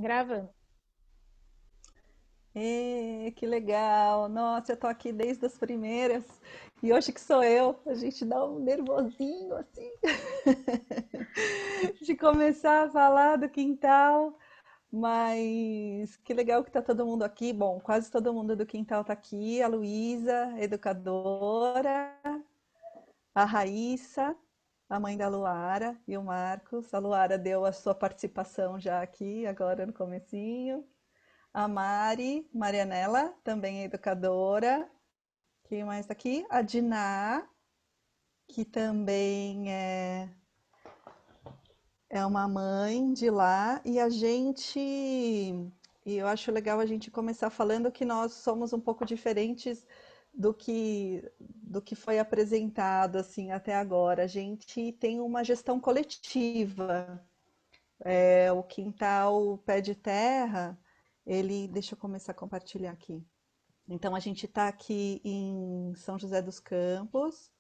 Gravando. Que legal! Nossa, eu tô aqui desde as primeiras e hoje que sou eu, a gente dá um nervosinho assim de começar a falar do quintal, mas que legal que tá todo mundo aqui. Bom, quase todo mundo do quintal tá aqui: a Luísa, educadora, a Raíssa, a mãe da Luara e o Marcos. A Luara deu a sua participação já aqui, agora no comecinho. A Mari, Marianela, também é educadora. Quem mais tá aqui? A Diná, que também é uma mãe de lá. E a gente. E eu acho legal a gente começar falando que nós somos um pouco diferentes do que foi apresentado assim até agora. A gente tem uma gestão coletiva. O quintal pé de terra, ele. Deixa eu começar a compartilhar aqui. Então, a gente está aqui em São José dos Campos.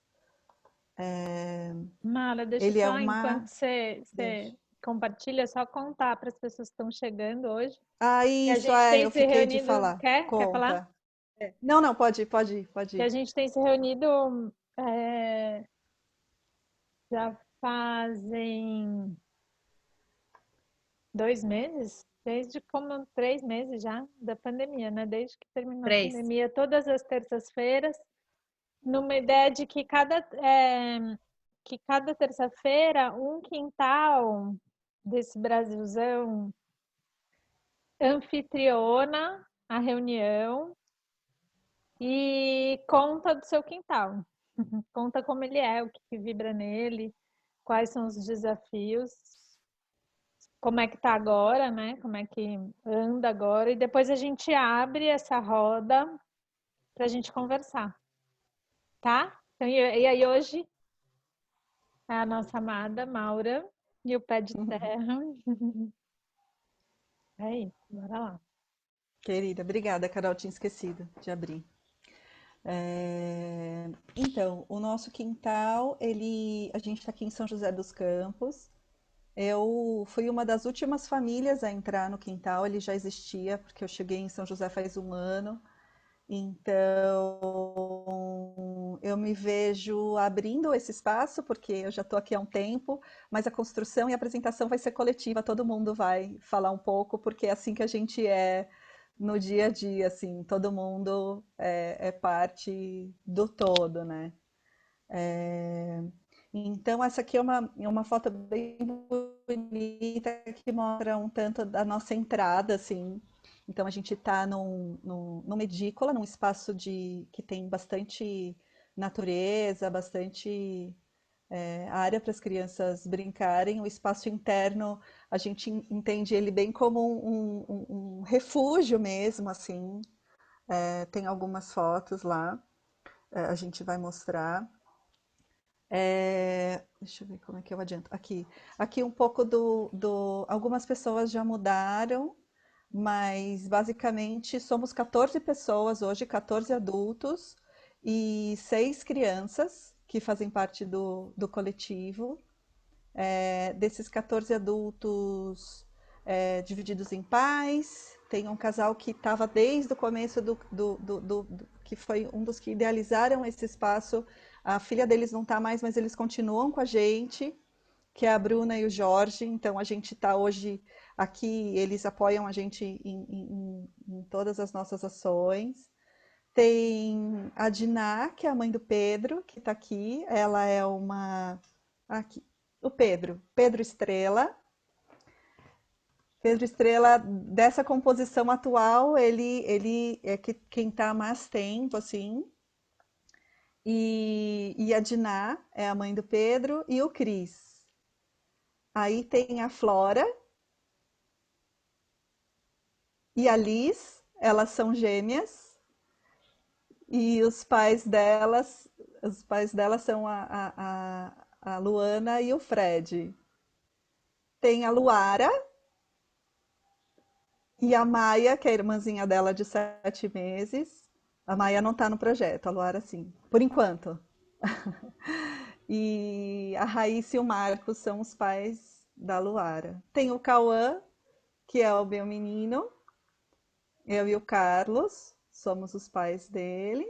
Mara, deixa eu Ele é só, uma. enquanto você Deixa. compartilha, só contar para as pessoas que estão chegando hoje. Ah, Que a isso, gente tem eu se fiquei de reunido. falar. Quer falar? Conta. Não, não, pode Que a ir. gente tem se reunido já fazem 2 meses, desde como 3 meses já da pandemia, né? Desde que terminou a Três. pandemia, todas as terças-feiras, numa ideia de que cada terça-feira um quintal desse Brasilzão anfitriona a reunião e conta do seu quintal. Conta como ele é, o que vibra nele, quais são os desafios, como é que tá agora, né? Como é que anda agora, e depois a gente abre essa roda para a gente conversar, tá? Então, e aí hoje é a nossa amada Maura e o pé de terra. É isso, bora lá. Querida, obrigada, Carol, tinha esquecido de abrir. Então, o nosso quintal, a gente está aqui em São José dos Campos. Eu fui uma das últimas famílias a entrar no quintal, ele já existia, porque eu cheguei em São José faz um ano. Então, eu me vejo abrindo esse espaço, porque eu já estou aqui há um tempo, mas a construção e a apresentação vai ser coletiva, todo mundo vai falar um pouco, porque é assim que a gente é no dia a dia, assim, todo mundo é parte do todo, né? Então, essa aqui é uma foto bem bonita que mostra um tanto da nossa entrada, assim. Então, a gente está numa edícula, num espaço que tem bastante natureza, bastante área para as crianças brincarem. O espaço interno, a gente entende ele bem como um refúgio mesmo, assim. Tem algumas fotos lá, a gente vai mostrar. Deixa eu ver como é que eu adianto. Aqui um pouco Algumas pessoas já mudaram, mas basicamente somos 14 pessoas hoje, 14 adultos e 6 crianças que fazem parte do coletivo. Desses 14 adultos divididos em pais, tem um casal que estava desde o começo que foi um dos que idealizaram esse espaço. A filha deles não está mais, mas eles continuam com a gente, que é a Bruna e o Jorge. Então a gente está hoje aqui, eles apoiam a gente em todas as nossas ações. Tem a Diná, que é a mãe do Pedro, que está aqui. Ela é uma. Aqui. O Pedro Estrela. Pedro Estrela, dessa composição atual, ele é quem está há mais tempo, assim. E a Diná é a mãe do Pedro e o Cris. Aí tem a Flora e a Liz, elas são gêmeas. E os pais delas são a Luana e o Fred. Tem a Luara e a Maia, que é a irmãzinha dela de 7 meses. A Maia não está no projeto, a Luara sim, por enquanto. E a Raíssa e o Marcos são os pais da Luara. Tem o Cauã, que é o meu menino, eu e o Carlos, somos os pais dele.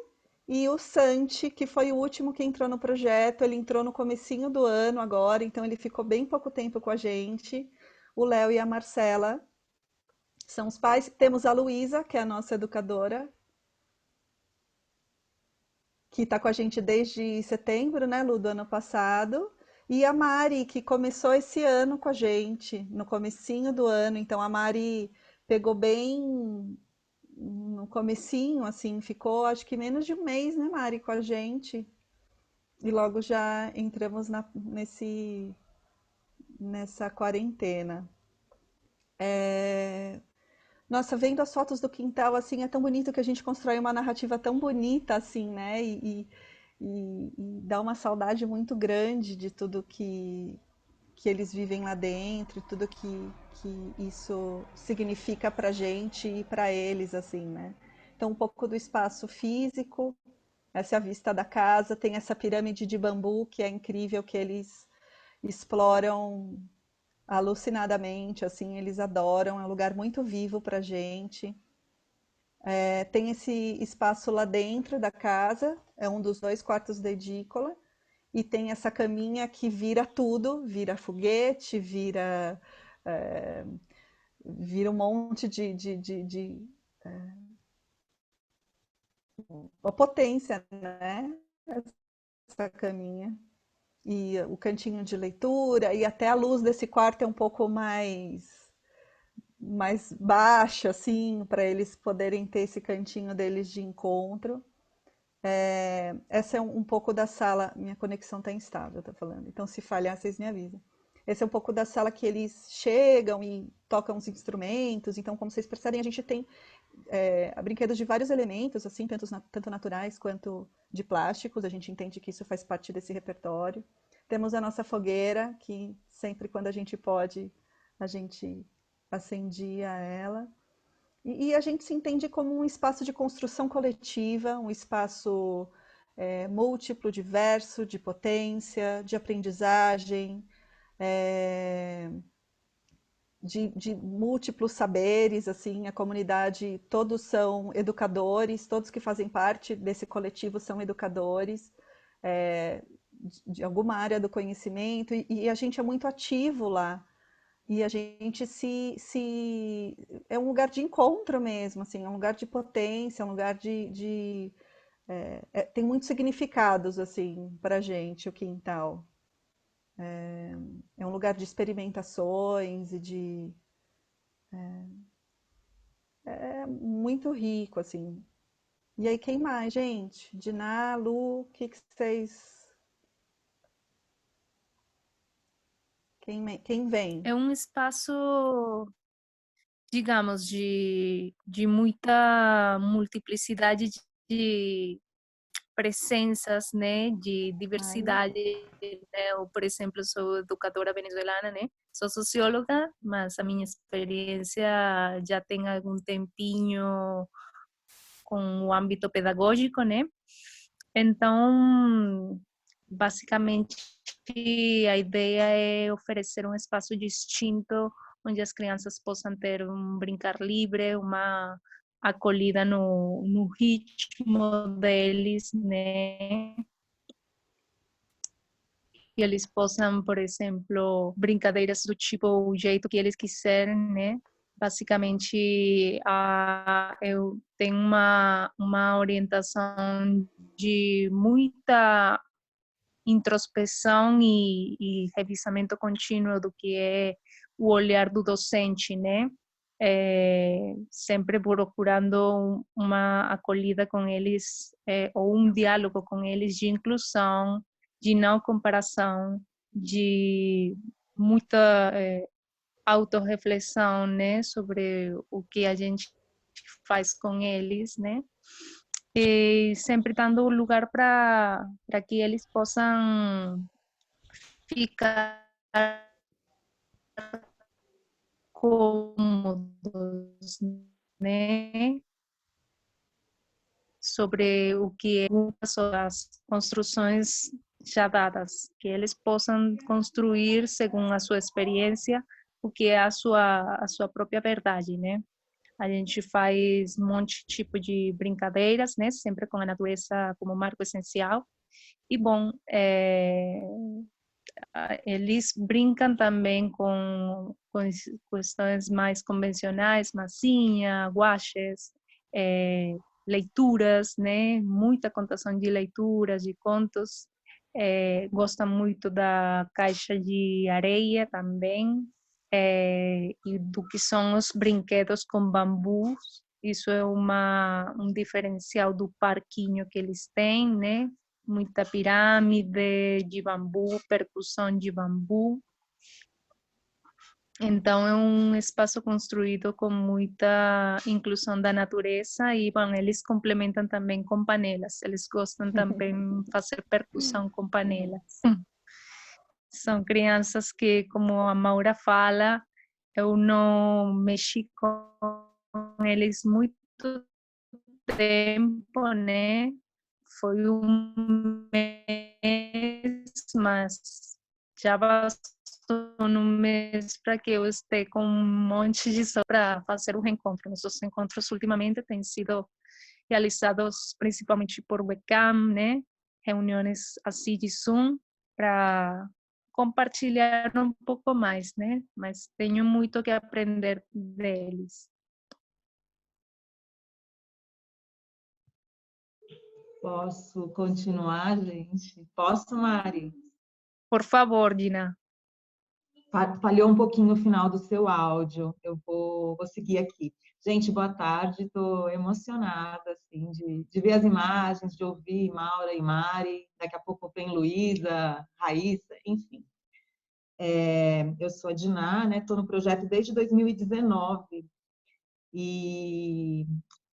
E o Santi, que foi o último que entrou no projeto, ele entrou no comecinho do ano agora, então ele ficou bem pouco tempo com a gente. O Léo e a Marcela são os pais. Temos a Luísa, que é a nossa educadora, que está com a gente desde setembro, né, Lu, do ano passado. E a Mari, que começou esse ano com a gente, no comecinho do ano. Então a Mari pegou bem no comecinho, assim, ficou acho que menos de um mês, né, Mari, com a gente. E logo já entramos nessa quarentena. Nossa, vendo as fotos do quintal, assim, é tão bonito que a gente constrói uma narrativa tão bonita, assim, né? E dá uma saudade muito grande de tudo que eles vivem lá dentro, tudo que isso significa pra gente e pra eles, assim, né? Então, um pouco do espaço físico, essa é a vista da casa, tem essa pirâmide de bambu que é incrível, que eles exploram alucinadamente, assim, eles adoram, é um lugar muito vivo pra gente. É, tem esse espaço lá dentro da casa, é um dos dois quartos da edícola, e tem essa caminha que vira tudo, vira foguete, é, vira um monte de uma potência, né? Essa caminha. E o cantinho de leitura, e até a luz desse quarto é um pouco mais baixa, assim, para eles poderem ter esse cantinho deles de encontro. É, essa é um pouco da sala. Minha conexão está instável, tá falando. Então, se falhar, vocês me avisam. Esse é um pouco da sala que eles chegam e tocam os instrumentos. Então, como vocês percebem, a gente tem brinquedos de vários elementos, assim, tanto naturais quanto de plásticos. A gente entende que isso faz parte desse repertório. Temos a nossa fogueira, que sempre quando a gente pode, a gente acendia ela. E a gente se entende como um espaço de construção coletiva, um espaço múltiplo, diverso, de potência, de aprendizagem, é, de múltiplos saberes, assim, a comunidade, todos são educadores, todos que fazem parte desse coletivo são educadores, é, de alguma área do conhecimento, e a gente é muito ativo lá, e a gente é um lugar de encontro mesmo, assim, é um lugar de potência, é um lugar tem muitos significados, assim, para a gente, o quintal. É um lugar de experimentações e é muito rico, assim. E aí, quem mais, gente? Diná, Lu, o que vocês... Quem vem? É um espaço, digamos, de muita multiplicidade de presenças, né, de Ai, diversidade, né? Eu, por exemplo, sou educadora venezuelana, né? Sou socióloga, mas a minha experiência já tem algum tempinho com o âmbito pedagógico, né? Então, basicamente, a ideia é oferecer um espaço distinto onde as crianças possam ter um brincar livre, uma acolhida no ritmo deles, né? Que eles possam, por exemplo, brincadeiras do tipo, o jeito que eles quiserem, né? Basicamente, eu tenho uma orientação de muita introspecção e revisamento contínuo do que é o olhar do docente, né? Sempre procurando uma acolhida com eles, ou um diálogo com eles de inclusão, de não comparação, de muita autorreflexão, né, sobre o que a gente faz com eles, né? E sempre dando lugar para que eles possam ficar cômodos, né? Sobre o que são as construções já dadas, que eles possam construir segundo a sua experiência, o que é a sua própria verdade, né? A gente faz um monte de tipo de brincadeiras, né? Sempre com a natureza como marco essencial. E, bom, eles brincam também com questões mais convencionais, massinha, guaches, leituras, né? Muita contação de leituras, de contos. Gostam muito da caixa de areia também, e do que são os brinquedos com bambus. Isso é um diferencial do parquinho que eles têm, né? Muita pirâmide de bambu, percussão de bambu. Então, é um espaço construído com muita inclusão da natureza e, bom, eles complementam também com panelas. Eles gostam também de fazer percussão com panelas. São crianças que, como a Maura fala, eu não mexi com eles muito tempo, né? Foi um mês, mas já bastou um mês para que eu esteja com um monte de para fazer o reencontro. Nossos encontros ultimamente têm sido realizados principalmente por webcam, né? Reuniões assim de Zoom para compartilhar um pouco mais, né? Mas tenho muito que aprender deles. Posso continuar, gente? Posso, Mari? Por favor, Dina. Falhou um pouquinho o final do seu áudio. Eu vou seguir aqui. Gente, boa tarde. Estou emocionada assim, de ver as imagens, de ouvir Maura e Mari. Daqui a pouco vem Luísa, Raíssa, enfim. Eu sou a Diná, né? Estou no projeto desde 2019 e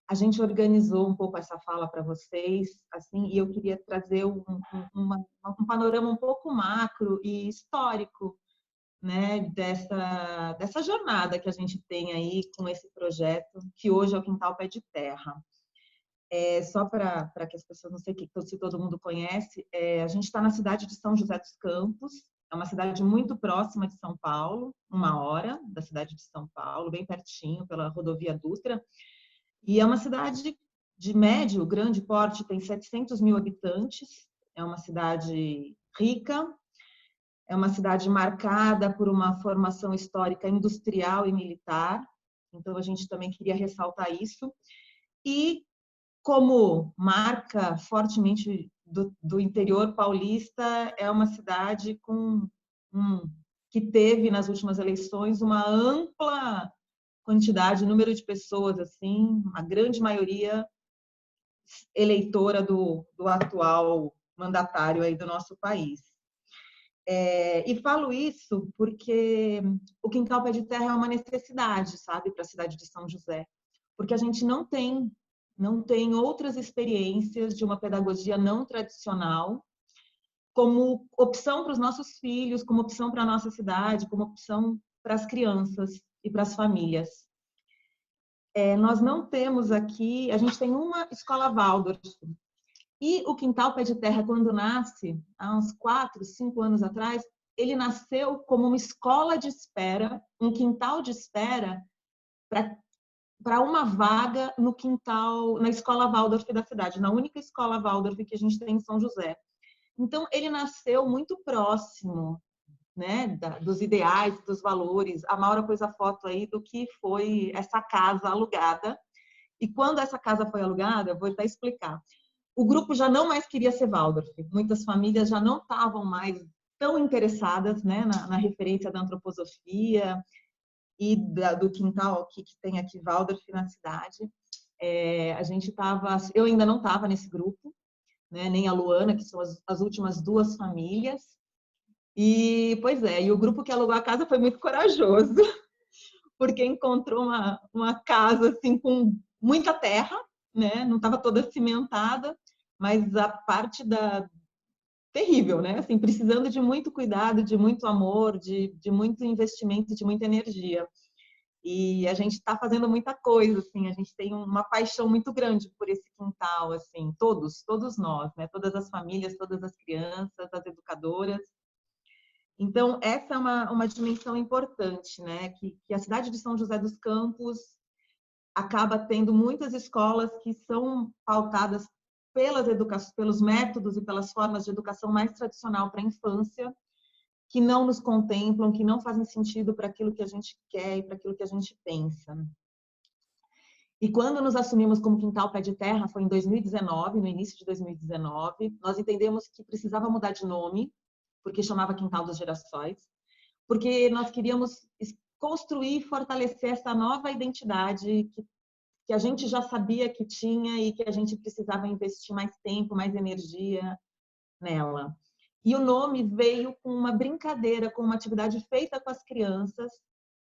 a gente organizou um pouco essa fala para vocês, assim, e eu queria trazer um panorama um pouco macro e histórico, né, dessa jornada que a gente tem aí com esse projeto, que hoje é o Quintal Pé de Terra. Só para que as pessoas, não sei se todo mundo conhece, a gente está na cidade de São José dos Campos, é uma cidade muito próxima de São Paulo, 1 hora da cidade de São Paulo, bem pertinho, pela rodovia Dutra, e é uma cidade de médio, grande porte, tem 700 mil habitantes, é uma cidade rica, é uma cidade marcada por uma formação histórica industrial e militar, então a gente também queria ressaltar isso. E como marca fortemente do interior paulista, é uma cidade que teve nas últimas eleições uma ampla quantidade, número de pessoas, assim, uma grande maioria eleitora do atual mandatário aí do nosso país. E falo isso porque o Quintal Pé de Terra é uma necessidade, sabe, para a cidade de São José, porque a gente não tem outras experiências de uma pedagogia não tradicional como opção para os nossos filhos, como opção para a nossa cidade, como opção para as crianças e para as famílias. Nós não temos aqui, a gente tem uma escola Waldorf, e o Quintal Pé de Terra, quando nasce, há uns 4, 5 anos atrás, ele nasceu como uma escola de espera, um quintal de espera para uma vaga no quintal, na escola Waldorf da cidade, na única escola Waldorf que a gente tem em São José. Então, ele nasceu muito próximo, né, dos ideais, dos valores. A Maura pôs a foto aí do que foi essa casa alugada. E quando essa casa foi alugada, eu vou até explicar. O grupo já não mais queria ser Waldorf. Muitas famílias já não estavam mais tão interessadas, né, na referência da antroposofia e do quintal que tem aqui Waldorf na cidade. Eu ainda não estava nesse grupo, né, nem a Luana, que são as últimas 2 famílias. E, pois e o grupo que alugou a casa foi muito corajoso, porque encontrou uma casa assim com muita terra, né? Não estava toda cimentada, mas a parte terrível, né? Assim, precisando de muito cuidado, de muito amor, de muito investimento, de muita energia. E a gente está fazendo muita coisa, assim, a gente tem uma paixão muito grande por esse quintal, assim, todos nós, né? Todas as famílias, todas as crianças, as educadoras. Então, essa é uma dimensão importante, né? Que a cidade de São José dos Campos acaba tendo muitas escolas que são pautadas pelos métodos e pelas formas de educação mais tradicional para a infância, que não nos contemplam, que não fazem sentido para aquilo que a gente quer e para aquilo que a gente pensa. E quando nos assumimos como Quintal Pé de Terra, foi em 2019, no início de 2019, nós entendemos que precisava mudar de nome, porque chamava Quintal dos Girassóis, porque nós queríamos construir e fortalecer essa nova identidade que a gente já sabia que tinha e que a gente precisava investir mais tempo, mais energia nela. E o nome veio com uma brincadeira, com uma atividade feita com as crianças,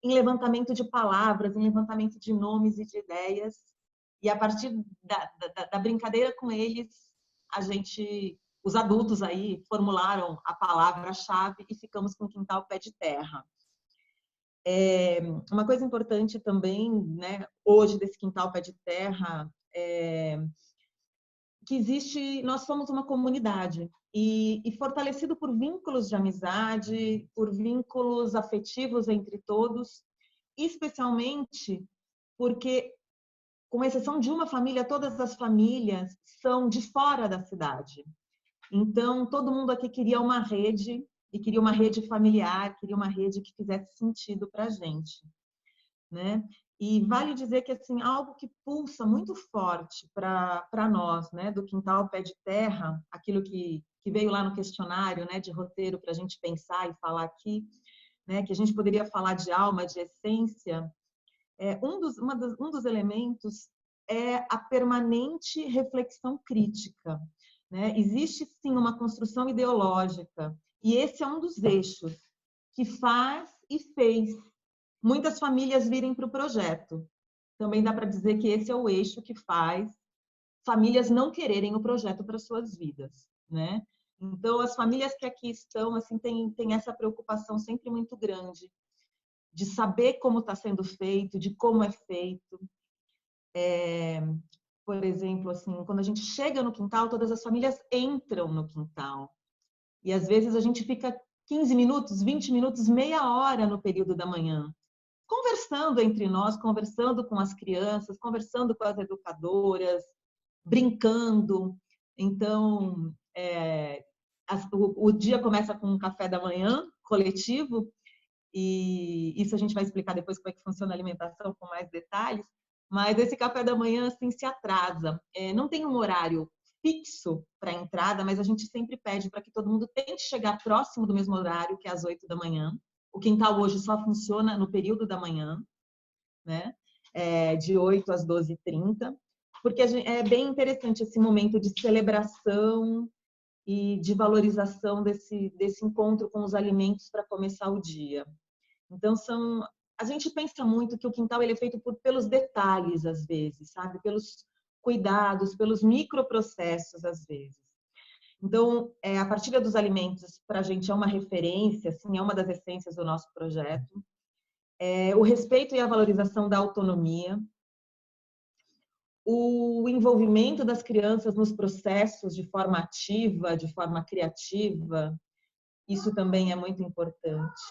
em levantamento de palavras, em levantamento de nomes e de ideias. E a partir da brincadeira com eles, os adultos aí formularam a palavra-chave e ficamos com Quintal Pé de Terra. Uma coisa importante também, né, hoje desse Quintal Pé de Terra, que nós somos uma comunidade e fortalecido por vínculos de amizade, por vínculos afetivos entre todos, especialmente porque, com exceção de uma família, todas as famílias são de fora da cidade. Então, todo mundo aqui queria uma rede, e queria uma rede familiar, queria uma rede que fizesse sentido para a gente, né? E vale dizer que, assim, algo que pulsa muito forte para nós, né, do Quintal Pé de Terra, aquilo que veio lá no questionário, né, de roteiro para a gente pensar e falar aqui, né, que a gente poderia falar de alma, de essência, um dos elementos é a permanente reflexão crítica, né? Existe, sim, uma construção ideológica, e esse é um dos eixos que faz e fez muitas famílias virem para o projeto. Também dá para dizer que esse é o eixo que faz famílias não quererem o projeto para suas vidas, né? Então, as famílias que aqui estão, assim, têm essa preocupação sempre muito grande de saber como está sendo feito, de como é feito. Por exemplo, assim, quando a gente chega no quintal, todas as famílias entram no quintal. E, às vezes, a gente fica 15 minutos, 20 minutos, meia hora no período da manhã, conversando entre nós, conversando com as crianças, conversando com as educadoras, brincando. Então, o dia começa com um café da manhã coletivo, e isso a gente vai explicar depois como é que funciona a alimentação com mais detalhes, mas esse café da manhã, assim, se atrasa. Não tem um horário fixo para a entrada, mas a gente sempre pede para que todo mundo tente chegar próximo do mesmo horário, que é às 8 da manhã. O quintal hoje só funciona no período da manhã, né? De 8 às 12h30, porque é bem interessante esse momento de celebração e de valorização desse encontro com os alimentos para começar o dia. Então, a gente pensa muito que o quintal ele é feito pelos detalhes, às vezes, sabe? Pelos cuidados, pelos microprocessos, às vezes. Então, a partilha dos alimentos, para a gente, é uma referência, assim, é uma das essências do nosso projeto. O respeito e a valorização da autonomia. O envolvimento das crianças nos processos de forma ativa, de forma criativa. Isso também é muito importante.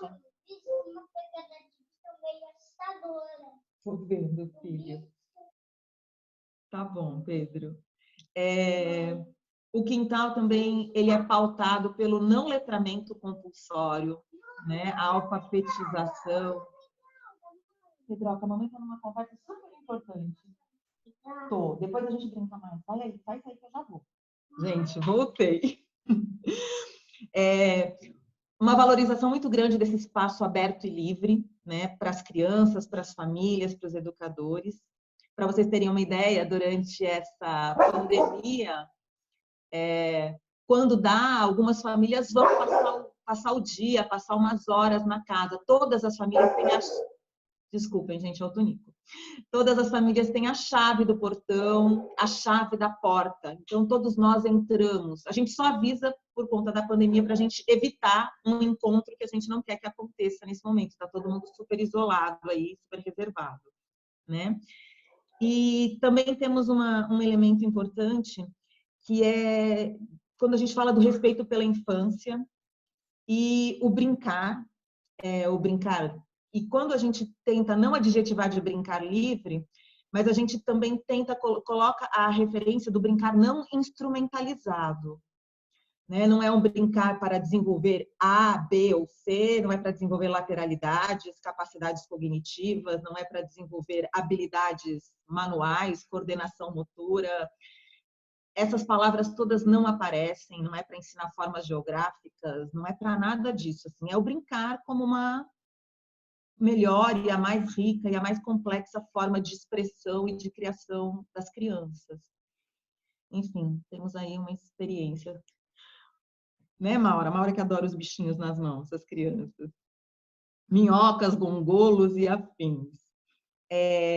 Tô vendo, filho. Tá bom, Pedro. O quintal também ele é pautado pelo não letramento compulsório, né? A alfabetização. Pedroca, a mamãe está numa conversa super importante. Tô. Depois a gente brinca mais. Sai aí que eu já vou. Gente, voltei. Uma valorização muito grande desse espaço aberto e livre, né? Para as crianças, para as famílias, para os educadores. Para vocês terem uma ideia, durante essa pandemia, quando dá, algumas famílias vão passar o dia, passar umas horas na casa. Todas as famílias têm Desculpem, gente, é o Tonico. Todas as famílias têm a chave do portão, a chave da porta. Então, todos nós entramos. A gente só avisa por conta da pandemia para a gente evitar um encontro que a gente não quer que aconteça nesse momento. Está todo mundo super isolado aí, super reservado, né? E também temos um elemento importante, que é quando a gente fala do respeito pela infância, E o brincar, e quando a gente tenta não adjetivar de brincar livre, mas a gente também coloca a referência do brincar não instrumentalizado, né? Não é um brincar para desenvolver A, B ou C, não é para desenvolver lateralidades, capacidades cognitivas, não é para desenvolver habilidades manuais, coordenação motora. Essas palavras todas não aparecem, não é para ensinar formas geográficas, não é para nada disso. Assim, é o brincar como uma melhor e a mais rica e a mais complexa forma de expressão e de criação das crianças. Enfim, temos aí uma experiência. Né, Maura? Maura que adora os bichinhos nas mãos, as crianças. Minhocas, gongolos e afins.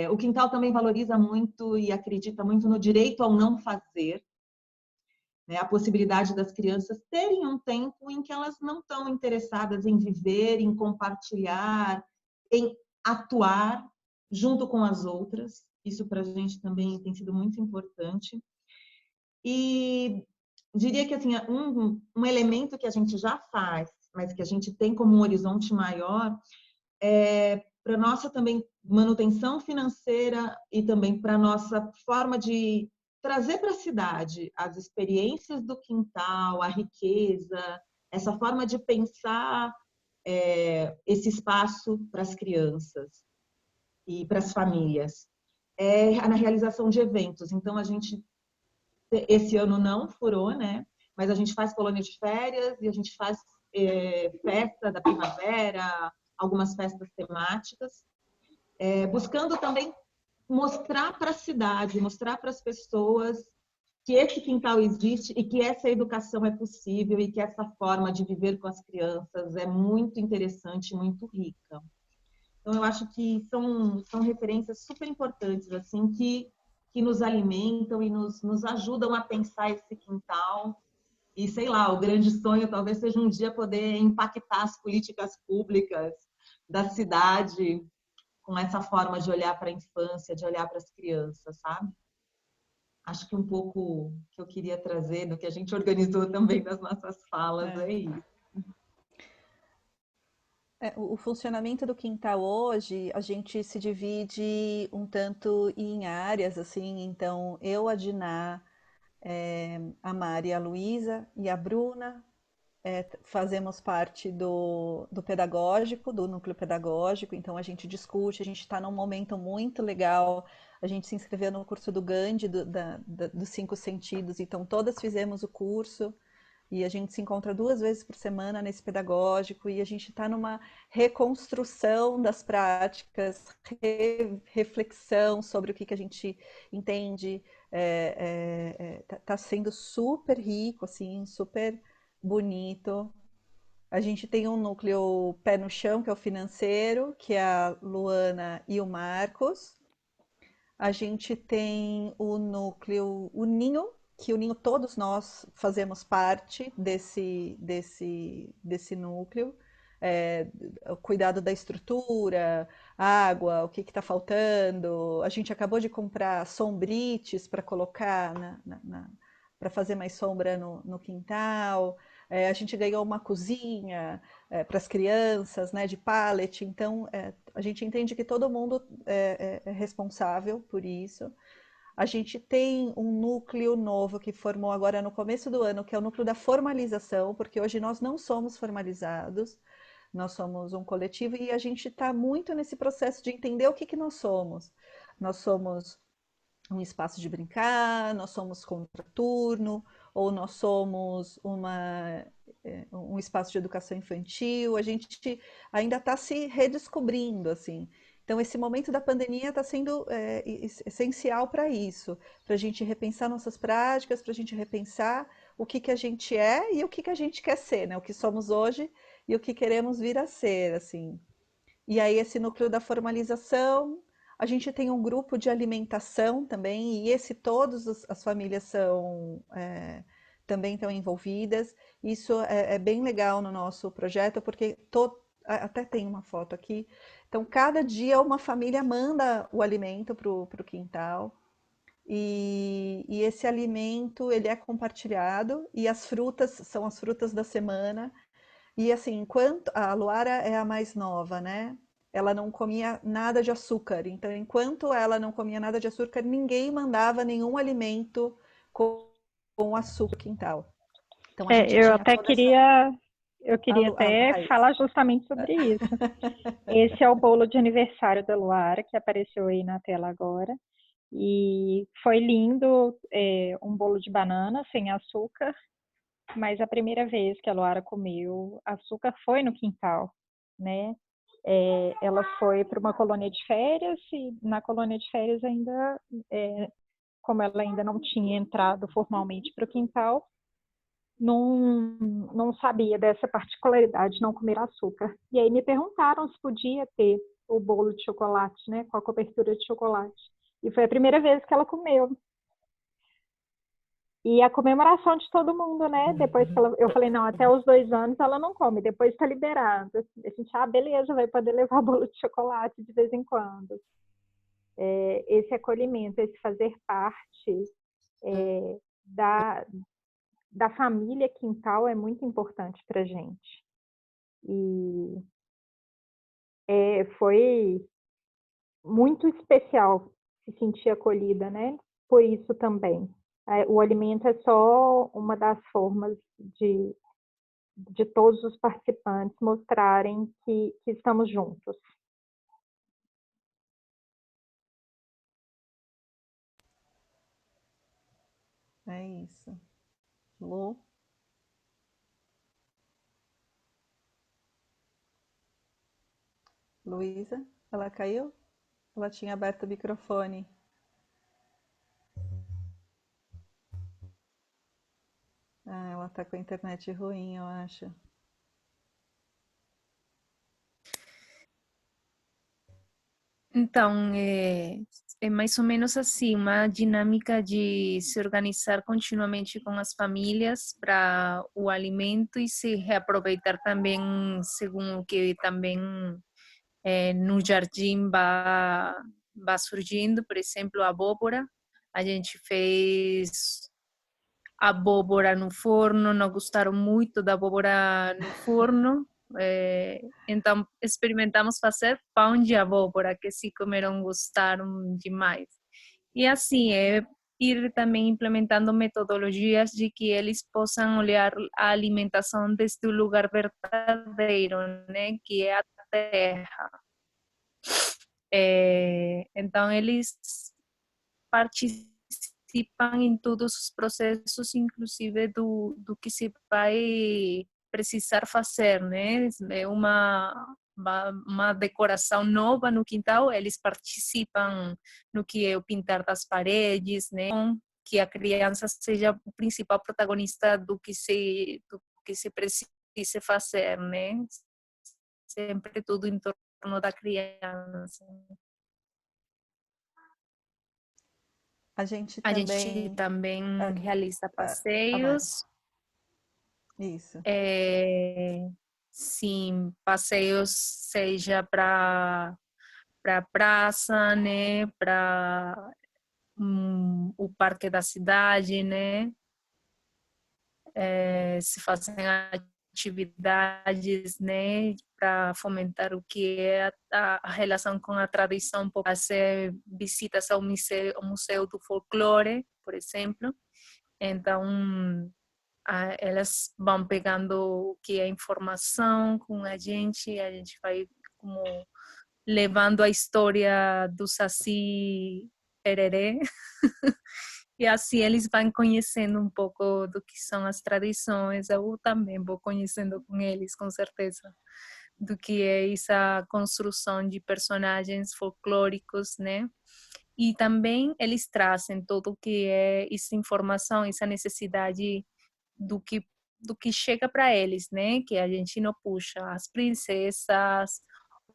O Quintal também valoriza muito e acredita muito no direito ao não fazer, né? A possibilidade das crianças terem um tempo em que elas não estão interessadas em viver, em compartilhar, em atuar junto com as outras. Isso para a gente também tem sido muito importante. E diria que assim, um elemento que a gente já faz, mas que a gente tem como um horizonte maior, para nossa também manutenção financeira e também para nossa forma de trazer para a cidade as experiências do quintal, a riqueza, essa forma de pensar esse espaço para as crianças e para as famílias. Na realização de eventos. Então, a gente, esse ano não furou, né? Mas a gente faz colônia de férias e a gente faz festa da primavera, algumas festas temáticas, buscando também mostrar para a cidade, mostrar para as pessoas que esse quintal existe e que essa educação é possível e que essa forma de viver com as crianças é muito interessante, muito rica. Então, eu acho que são referências super importantes, assim, que nos alimentam e nos ajudam a pensar esse quintal. E, sei lá, o grande sonho talvez seja um dia poder impactar as políticas públicas da cidade com essa forma de olhar para a infância, de olhar para as crianças, sabe? Acho que um pouco que eu queria trazer do que a gente organizou também nas nossas falas é isso. O funcionamento do quintal hoje, a gente se divide um tanto em áreas, assim, então eu, a Diná, a Mari, a Luísa e a Bruna fazemos parte do pedagógico, do núcleo pedagógico, então a gente discute, a gente está num momento muito legal, a gente se inscreveu no curso do Gandhi, dos 5 sentidos, então todas fizemos o curso, e a gente se encontra 2 vezes por semana nesse pedagógico, e a gente está numa reconstrução das práticas, reflexão sobre o que a gente entende, tá sendo super rico, assim, super bonito. A gente tem um núcleo pé no chão, que é o financeiro, que é a Luana e o Marcos. A gente tem o núcleo, o Ninho, que o Ninho todos nós fazemos parte desse núcleo. O cuidado da estrutura, água, o que está faltando. A gente acabou de comprar sombrites para colocar para fazer mais sombra no quintal. A gente ganhou uma cozinha para as crianças, né, de pallet. Então, a gente entende que todo mundo é responsável por isso. A gente tem um núcleo novo que formou agora no começo do ano, que é o núcleo da formalização, porque hoje nós não somos formalizados, nós somos um coletivo e a gente está muito nesse processo de entender o que nós somos. Nós somos um espaço de brincar, nós somos contraturno, ou nós somos um espaço de educação infantil, a gente ainda está se redescobrindo, assim. Então, esse momento da pandemia está sendo essencial para isso, para a gente repensar nossas práticas, para a gente repensar o que a gente é e o que a gente quer ser, né? O que somos hoje e o que queremos vir a ser, assim. E aí, esse núcleo da formalização, a gente tem um grupo de alimentação também, e todas as famílias também estão envolvidas. Isso é bem legal no nosso projeto, porque até tem uma foto aqui. Então, cada dia uma família manda o alimento para o quintal. E esse alimento ele é compartilhado, e as frutas são as frutas da semana. E assim, enquanto a Luara é a mais nova, né? Ela não comia nada de açúcar. Então, enquanto ela não comia nada de açúcar, ninguém mandava nenhum alimento com açúcar no quintal. Então a gente Eu tinha até toda essa. queria A até Raíssa. falar justamente sobre isso. Esse é o bolo de aniversário da Luara, que apareceu aí na tela agora. E foi lindo, um bolo de banana sem açúcar, mas a primeira vez que a Luara comeu açúcar foi no quintal, né? Ela foi para uma colônia de férias e na colônia de férias ainda, como ela ainda não tinha entrado formalmente para o quintal, não sabia dessa particularidade de não comer açúcar. E aí me perguntaram se podia ter o bolo de chocolate, né, com a cobertura de chocolate. E foi a primeira vez que ela comeu. E a comemoração de todo mundo, né? Depois que eu falei, não, até os 2 anos ela não come, depois está liberada. A gente, beleza, vai poder levar bolo de chocolate de vez em quando. Esse acolhimento, esse fazer parte da, da família quintal é muito importante para a gente. E foi muito especial se sentir acolhida, né? Por isso também. O alimento é só uma das formas de todos os participantes mostrarem que estamos juntos. É isso. Lu? Luísa? Ela caiu? Ela tinha aberto o microfone. Ela tá com a internet ruim, eu acho. Então, é mais ou menos assim, uma dinâmica de se organizar continuamente com as famílias para o alimento e se reaproveitar também, segundo o que também no jardim vai surgindo, por exemplo, a abóbora. A gente fez abóbora no forno, não gostaram muito da abóbora no forno, então experimentamos fazer pão de abóbora, que se comeram, gostaram demais. E assim, ir também implementando metodologias de que eles possam olhar a alimentação desde o lugar verdadeiro, né, que é a terra. Então, eles participam em todos os processos, inclusive do que se vai precisar fazer, né? É uma decoração nova no quintal, eles participam no que é o pintar das paredes, né? Que a criança seja o principal protagonista do que se precisa fazer, né? Sempre tudo em torno da criança. A gente A gente também. também realiza Vai. passeios, Isso. sim, passeios seja para praça, né, para o parque da cidade, né, se fazem atividades, né, para fomentar o que é a relação com a tradição, fazer visitas ao Museu do Folclore, por exemplo. Então, elas vão pegando o que é informação com a gente vai como levando a história do Saci Pererê, e assim eles vão conhecendo um pouco do que são as tradições, eu também vou conhecendo com eles, com certeza, do que é essa construção de personagens folclóricos, né? E também eles trazem todo o que é essa informação, essa necessidade do que chega para eles, né? Que a gente não puxa as princesas,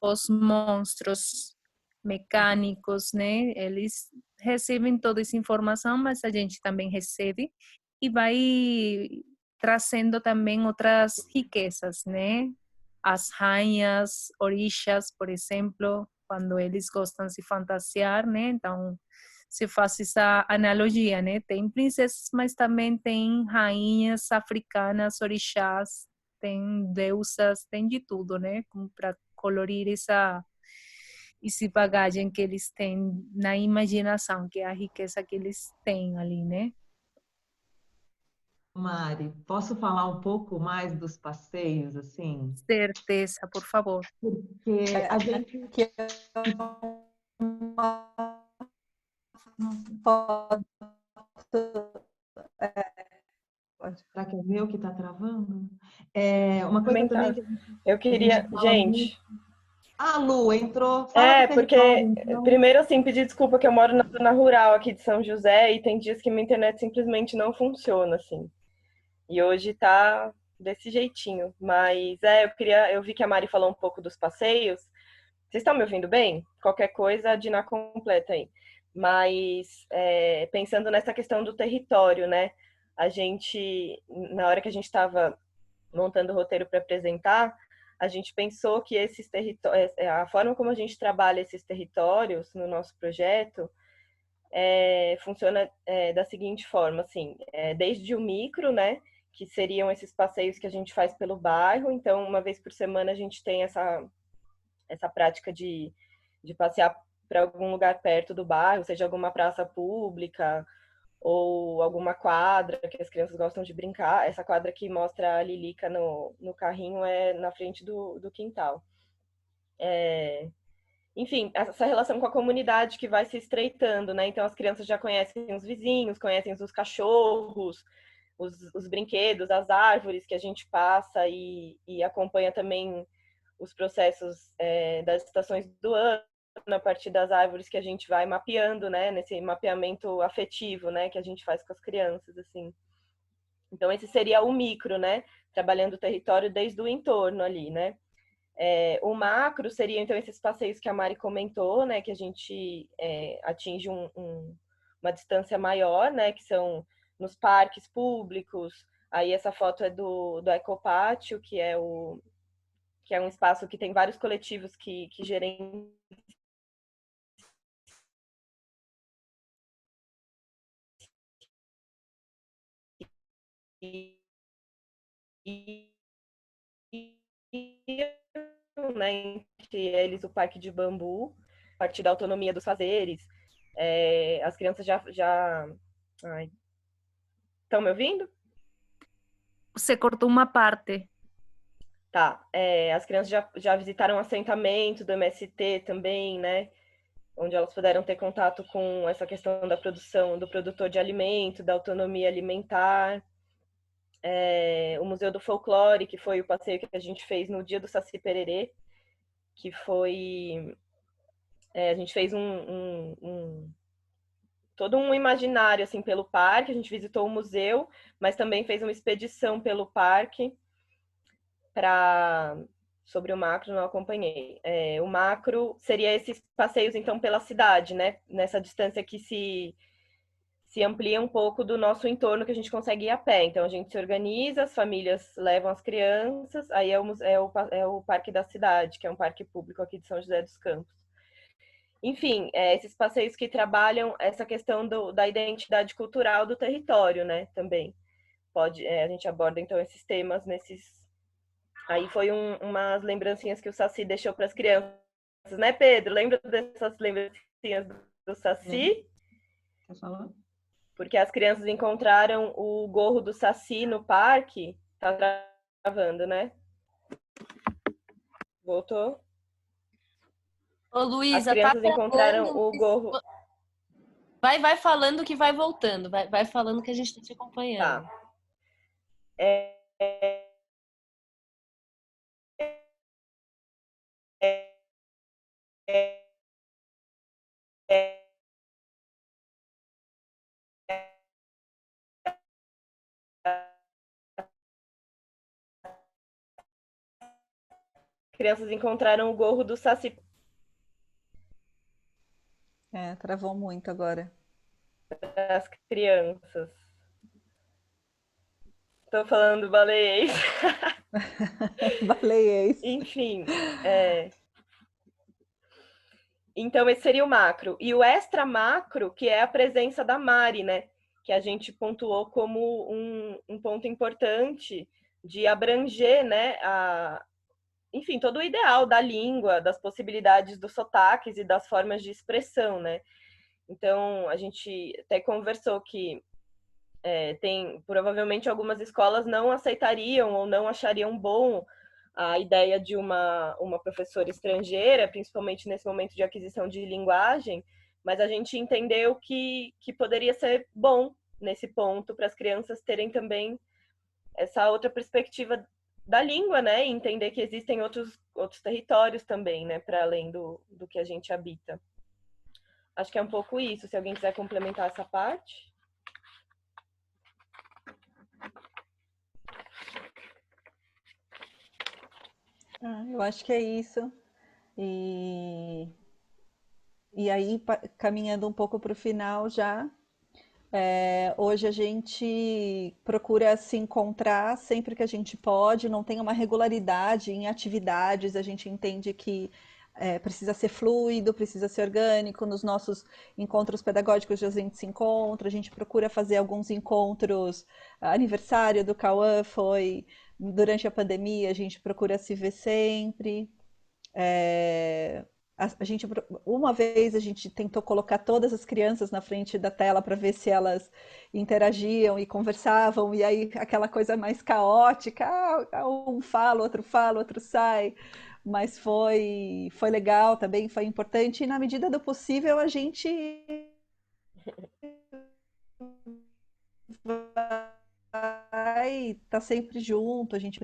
os monstros mecânicos, né? Eles recebem toda essa informação, mas a gente também recebe e vai trazendo também outras riquezas, né? As rainhas, orixás, por exemplo, quando eles gostam de fantasiar, né? Então, se faz essa analogia, né? Tem princesas, mas também tem rainhas africanas, orixás, tem deusas, tem de tudo, né? Como para colorir essa bagagem que eles têm na imaginação, que é a riqueza que eles têm ali, né? Mari, posso falar um pouco mais dos passeios, assim? Certeza, por favor. Porque a gente... Que é uma foto. Será que é meu que está travando? Uma coisa também que Eu a gente queria, fala muito... gente, Ah, Lu, entrou. Fala do território, porque então. primeiro assim, pedir desculpa que eu moro na zona rural aqui de São José e tem dias que minha internet simplesmente não funciona, assim. E hoje tá desse jeitinho. Mas eu vi que a Mari falou um pouco dos passeios. Vocês estão me ouvindo bem? Qualquer coisa, a Dina completa aí. Mas pensando nessa questão do território, né? A gente, na hora que a gente estava montando o roteiro para apresentar, a gente pensou que esses territórios, a forma como a gente trabalha esses territórios no nosso projeto funciona da seguinte forma, assim, desde o micro, né, que seriam esses passeios que a gente faz pelo bairro. Então, uma vez por semana a gente tem essa prática de passear para algum lugar perto do bairro, seja alguma praça pública ou alguma quadra que as crianças gostam de brincar. Essa quadra que mostra a Lilica no carrinho é na frente do quintal. Enfim, essa relação com a comunidade que vai se estreitando, né? Então as crianças já conhecem os vizinhos, conhecem os cachorros, os brinquedos, as árvores que a gente passa e acompanha também os processos das estações do ano a partir das árvores que a gente vai mapeando, né? Nesse mapeamento afetivo, né? Que a gente faz com as crianças, assim. Então esse seria o micro, né? Trabalhando o território desde o entorno ali, né? O macro seria, então, esses passeios que a Mari comentou, né, que a gente atinge uma distância maior, né, que são nos parques públicos. Aí essa foto é do Ecopátio, que é um espaço que tem vários coletivos que gerenciam né, entre eles o Parque de Bambu, a partir da autonomia dos fazeres. As crianças já... Ai. Estão me ouvindo? Você cortou uma parte. Tá. As crianças já visitaram o assentamento do MST também, né? Onde elas puderam ter contato com essa questão da produção, do produtor de alimento, da autonomia alimentar. O Museu do Folclore, que foi o passeio que a gente fez no dia do Saci Pererê, que foi... a gente fez todo um imaginário assim pelo parque. A gente visitou o museu, mas também fez uma expedição pelo parque sobre o macro. Não acompanhei. O macro seria esses passeios então pela cidade, né? Nessa distância que se amplia um pouco do nosso entorno, que a gente consegue ir a pé. Então a gente se organiza, as famílias levam as crianças, aí é o Parque da Cidade, que é um parque público aqui de São José dos Campos. Enfim, esses passeios que trabalham essa questão da identidade cultural do território, né, também. A gente aborda, então, esses temas nesses... Aí foi umas lembrancinhas que o Saci deixou para as crianças, né, Pedro? Lembra dessas lembrancinhas do Saci? Você falou? Porque as crianças encontraram o gorro do Saci no parque. Tá travando, né? Voltou? Ô, As Luísa, tá crianças encontraram travando. o gorro... Vai falando que vai voltando. Vai falando que a gente tá te acompanhando. Tá. Crianças encontraram o gorro do Saci Travou muito agora. para as crianças. Tô falando baleiês. Baleiês. Enfim, então esse seria o macro. E o extra macro, que é a presença da Mari, né? Que a gente pontuou como um ponto importante de abranger, né, enfim, todo o ideal da língua, das possibilidades dos sotaques e das formas de expressão, né? Então, a gente até conversou que tem, provavelmente, algumas escolas não aceitariam ou não achariam bom a ideia de uma professora estrangeira, principalmente nesse momento de aquisição de linguagem, mas a gente entendeu que poderia ser bom nesse ponto para as crianças terem também essa outra perspectiva da língua, né? E entender que existem outros territórios também, né? Para além do que a gente habita. Acho que é um pouco isso. Se alguém quiser complementar essa parte. Eu acho que é isso. E, e aí, caminhando um pouco para o final já, hoje a gente procura se encontrar sempre que a gente pode, não tem uma regularidade em atividades, a gente entende que precisa ser fluido, precisa ser orgânico. Nos nossos encontros pedagógicos a gente se encontra, a gente procura fazer alguns encontros. Aniversário do Cauã foi durante a pandemia, a gente procura se ver sempre. Uma vez a gente tentou colocar todas as crianças na frente da tela para ver se elas interagiam e conversavam, e aí aquela coisa mais caótica, um fala, outro sai, mas foi legal também, foi importante, e na medida do possível a gente vai estar sempre junto, a gente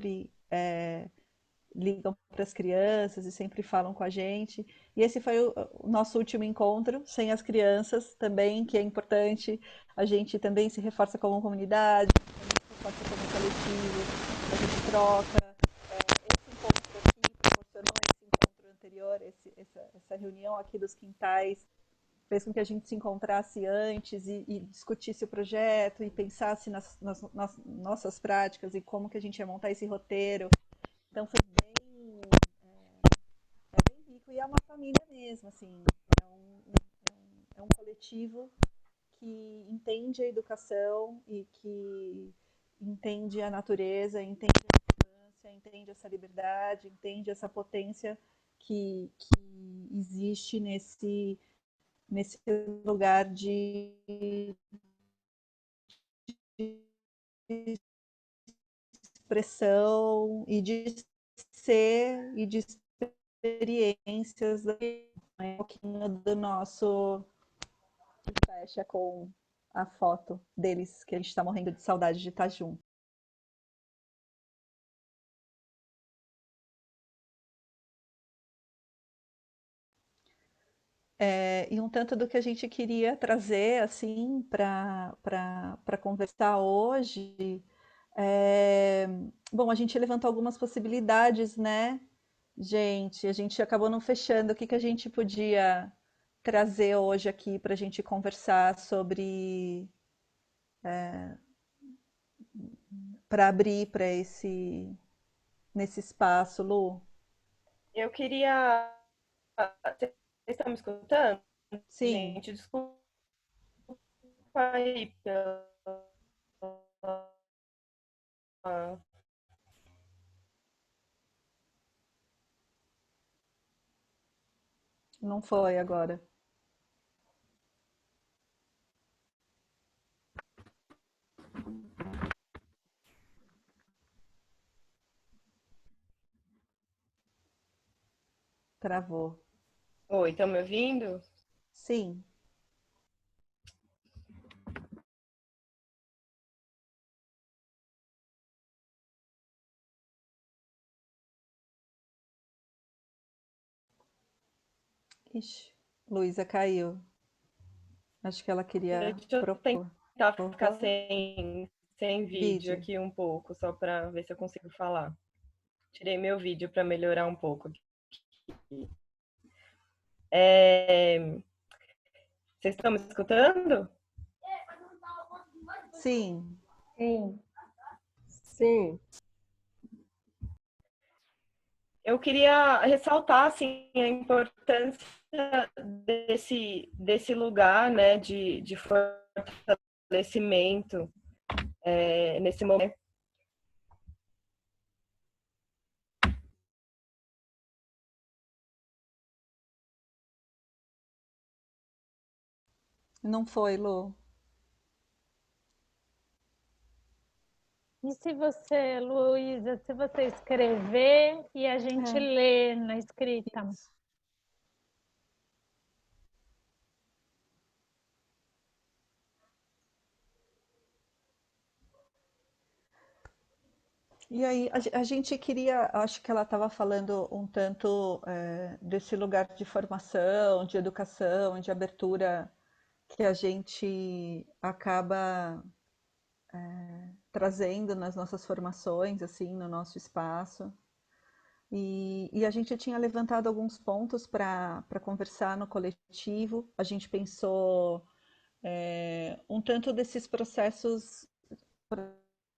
ligam para as crianças e sempre falam com a gente. E esse foi o nosso último encontro, sem as crianças também, que é importante. A gente também se reforça como comunidade, se reforça como coletivo, a gente troca. Esse encontro aqui proporcionou esse encontro anterior, essa reunião aqui dos quintais, fez com que a gente se encontrasse antes e discutisse o projeto e pensasse nas nossas práticas e como que a gente ia montar esse roteiro. Então foi bem rico e é uma família mesmo, assim, é um coletivo que entende a educação e que entende a natureza, entende a infância, entende essa liberdade, entende essa potência que existe nesse lugar de expressão e de ser e de experiências, um pouquinho do nosso fecha com a foto deles, que a gente está morrendo de saudade de estar junto. E um tanto do que a gente queria trazer assim para conversar hoje. Bom, a gente levantou algumas possibilidades, né, gente? A gente acabou não fechando. O que a gente podia trazer hoje aqui para a gente conversar sobre, para abrir para nesse espaço, Lu? Eu queria. Vocês estão me escutando? Sim, Gente, desculpa aí pela. não foi agora. Travou. Oi, estão me ouvindo? Sim. Ixi, Luísa caiu. Acho que ela queria Deixa eu propor. tentar ficar Voltou? sem vídeo Vídeo. aqui um pouco, só para ver se eu consigo falar. Tirei meu vídeo para melhorar um pouco aqui. Vocês estão me escutando? Sim. Sim, sim. Eu queria ressaltar assim, a importância desse lugar, né, de fortalecimento nesse momento. Não foi, Lu? E se você, Luísa, se você escrever e a gente É, lê na escrita? isso. E aí, a gente queria, acho que ela estava falando um tanto desse lugar de formação, de educação, de abertura que a gente acaba trazendo nas nossas formações, assim, no nosso espaço. E a gente tinha levantado alguns pontos para conversar no coletivo. A gente pensou um tanto desses processos para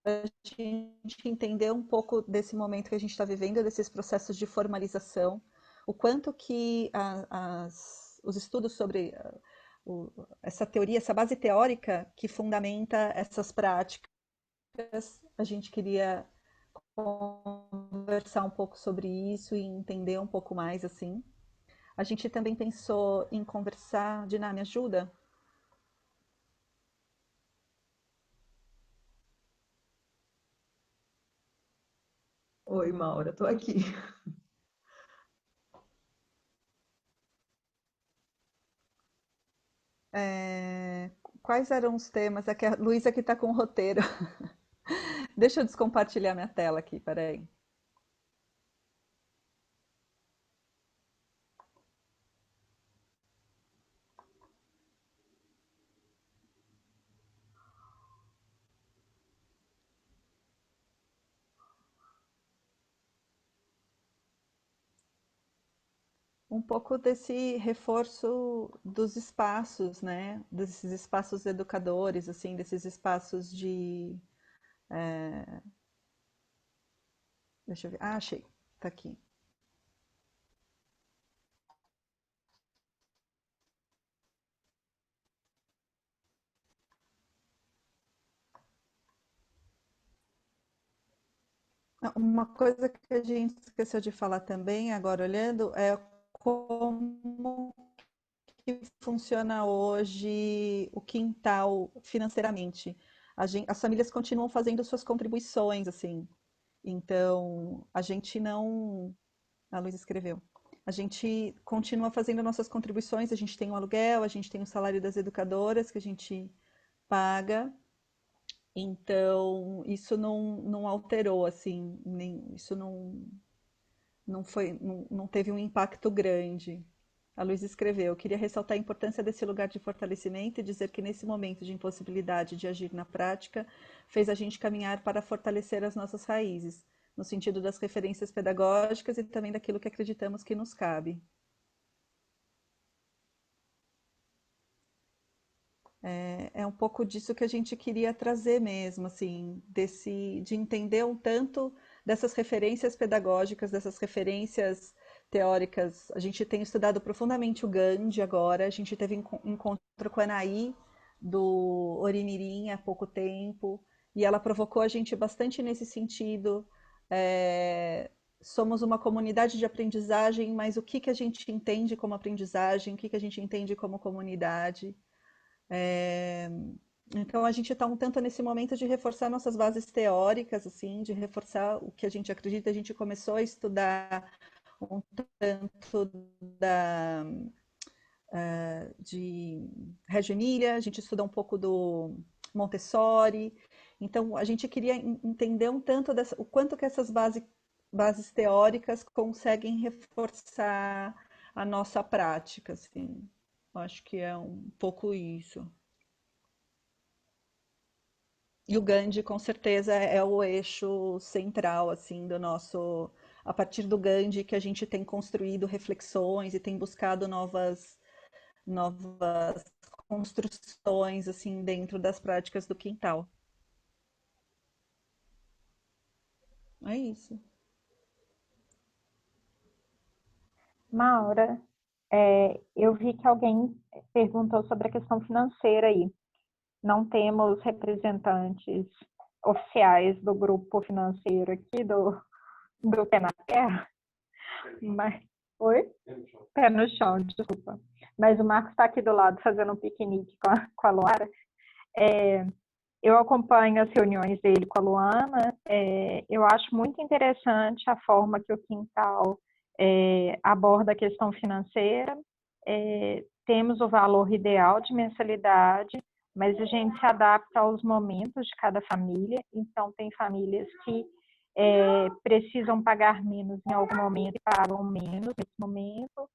a gente entender um pouco desse momento que a gente está vivendo, desses processos de formalização, o quanto que os estudos sobre essa teoria, essa base teórica que fundamenta essas práticas, a gente queria conversar um pouco sobre isso e entender um pouco mais assim. A gente também pensou em conversar. Diná, me ajuda? Oi, Maura, tô aqui. É, quais eram os temas? É que a Luísa aqui está com o roteiro. Deixa eu descompartilhar minha tela aqui, peraí. Um pouco desse reforço dos espaços, né? Desses espaços educadores, assim, desses espaços de. Deixa eu ver. Ah, achei. Tá aqui. Uma coisa que a gente esqueceu de falar também, agora olhando, é como que funciona hoje o quintal financeiramente. As famílias continuam fazendo suas contribuições, assim. Então, a gente não. A Luísa escreveu. A gente continua fazendo nossas contribuições, a gente tem o aluguel, a gente tem o salário das educadoras que a gente paga. Então, isso não alterou, assim, isso não teve um impacto grande. A Luísa escreveu: queria ressaltar a importância desse lugar de fortalecimento e dizer que nesse momento de impossibilidade de agir na prática, fez a gente caminhar para fortalecer as nossas raízes, no sentido das referências pedagógicas e também daquilo que acreditamos que nos cabe. É um pouco disso que a gente queria trazer mesmo, assim, de entender um tanto dessas referências pedagógicas, dessas referências teóricas. A gente tem estudado profundamente o Gandhi agora, a gente teve encontro com a Anaí, do Orimirim, há pouco tempo, e ela provocou a gente bastante nesse sentido. É, somos uma comunidade de aprendizagem, mas o que que a gente entende como aprendizagem, o que que a gente entende como comunidade? É, então a gente está um tanto nesse momento de reforçar nossas bases teóricas, assim, de reforçar o que a gente acredita. A gente começou a estudar um tanto de Reggio Emilia, a gente estuda um pouco do Montessori. Então a gente queria entender um tanto o quanto que essas bases teóricas conseguem reforçar a nossa prática, assim. Eu acho que é um pouco isso. E o Gandhi, com certeza, é o eixo central, assim, do nosso. A partir do Gandhi que a gente tem construído reflexões e tem buscado novas construções, assim, dentro das práticas do quintal. É isso. Maura, eu vi que alguém perguntou sobre a questão financeira aí. Não temos representantes oficiais do grupo financeiro aqui do Pé na Terra, mas Oi? Pé no chão, desculpa. Mas o Marcos está aqui do lado fazendo um piquenique com a Luara. Eu acompanho as reuniões dele com a Luana. Eu acho muito interessante a forma que o Quintal aborda a questão financeira. Temos o valor ideal de mensalidade, mas a gente se adapta aos momentos de cada família. Então, tem famílias que precisam pagar menos em algum momento e pagam menos nesse momento.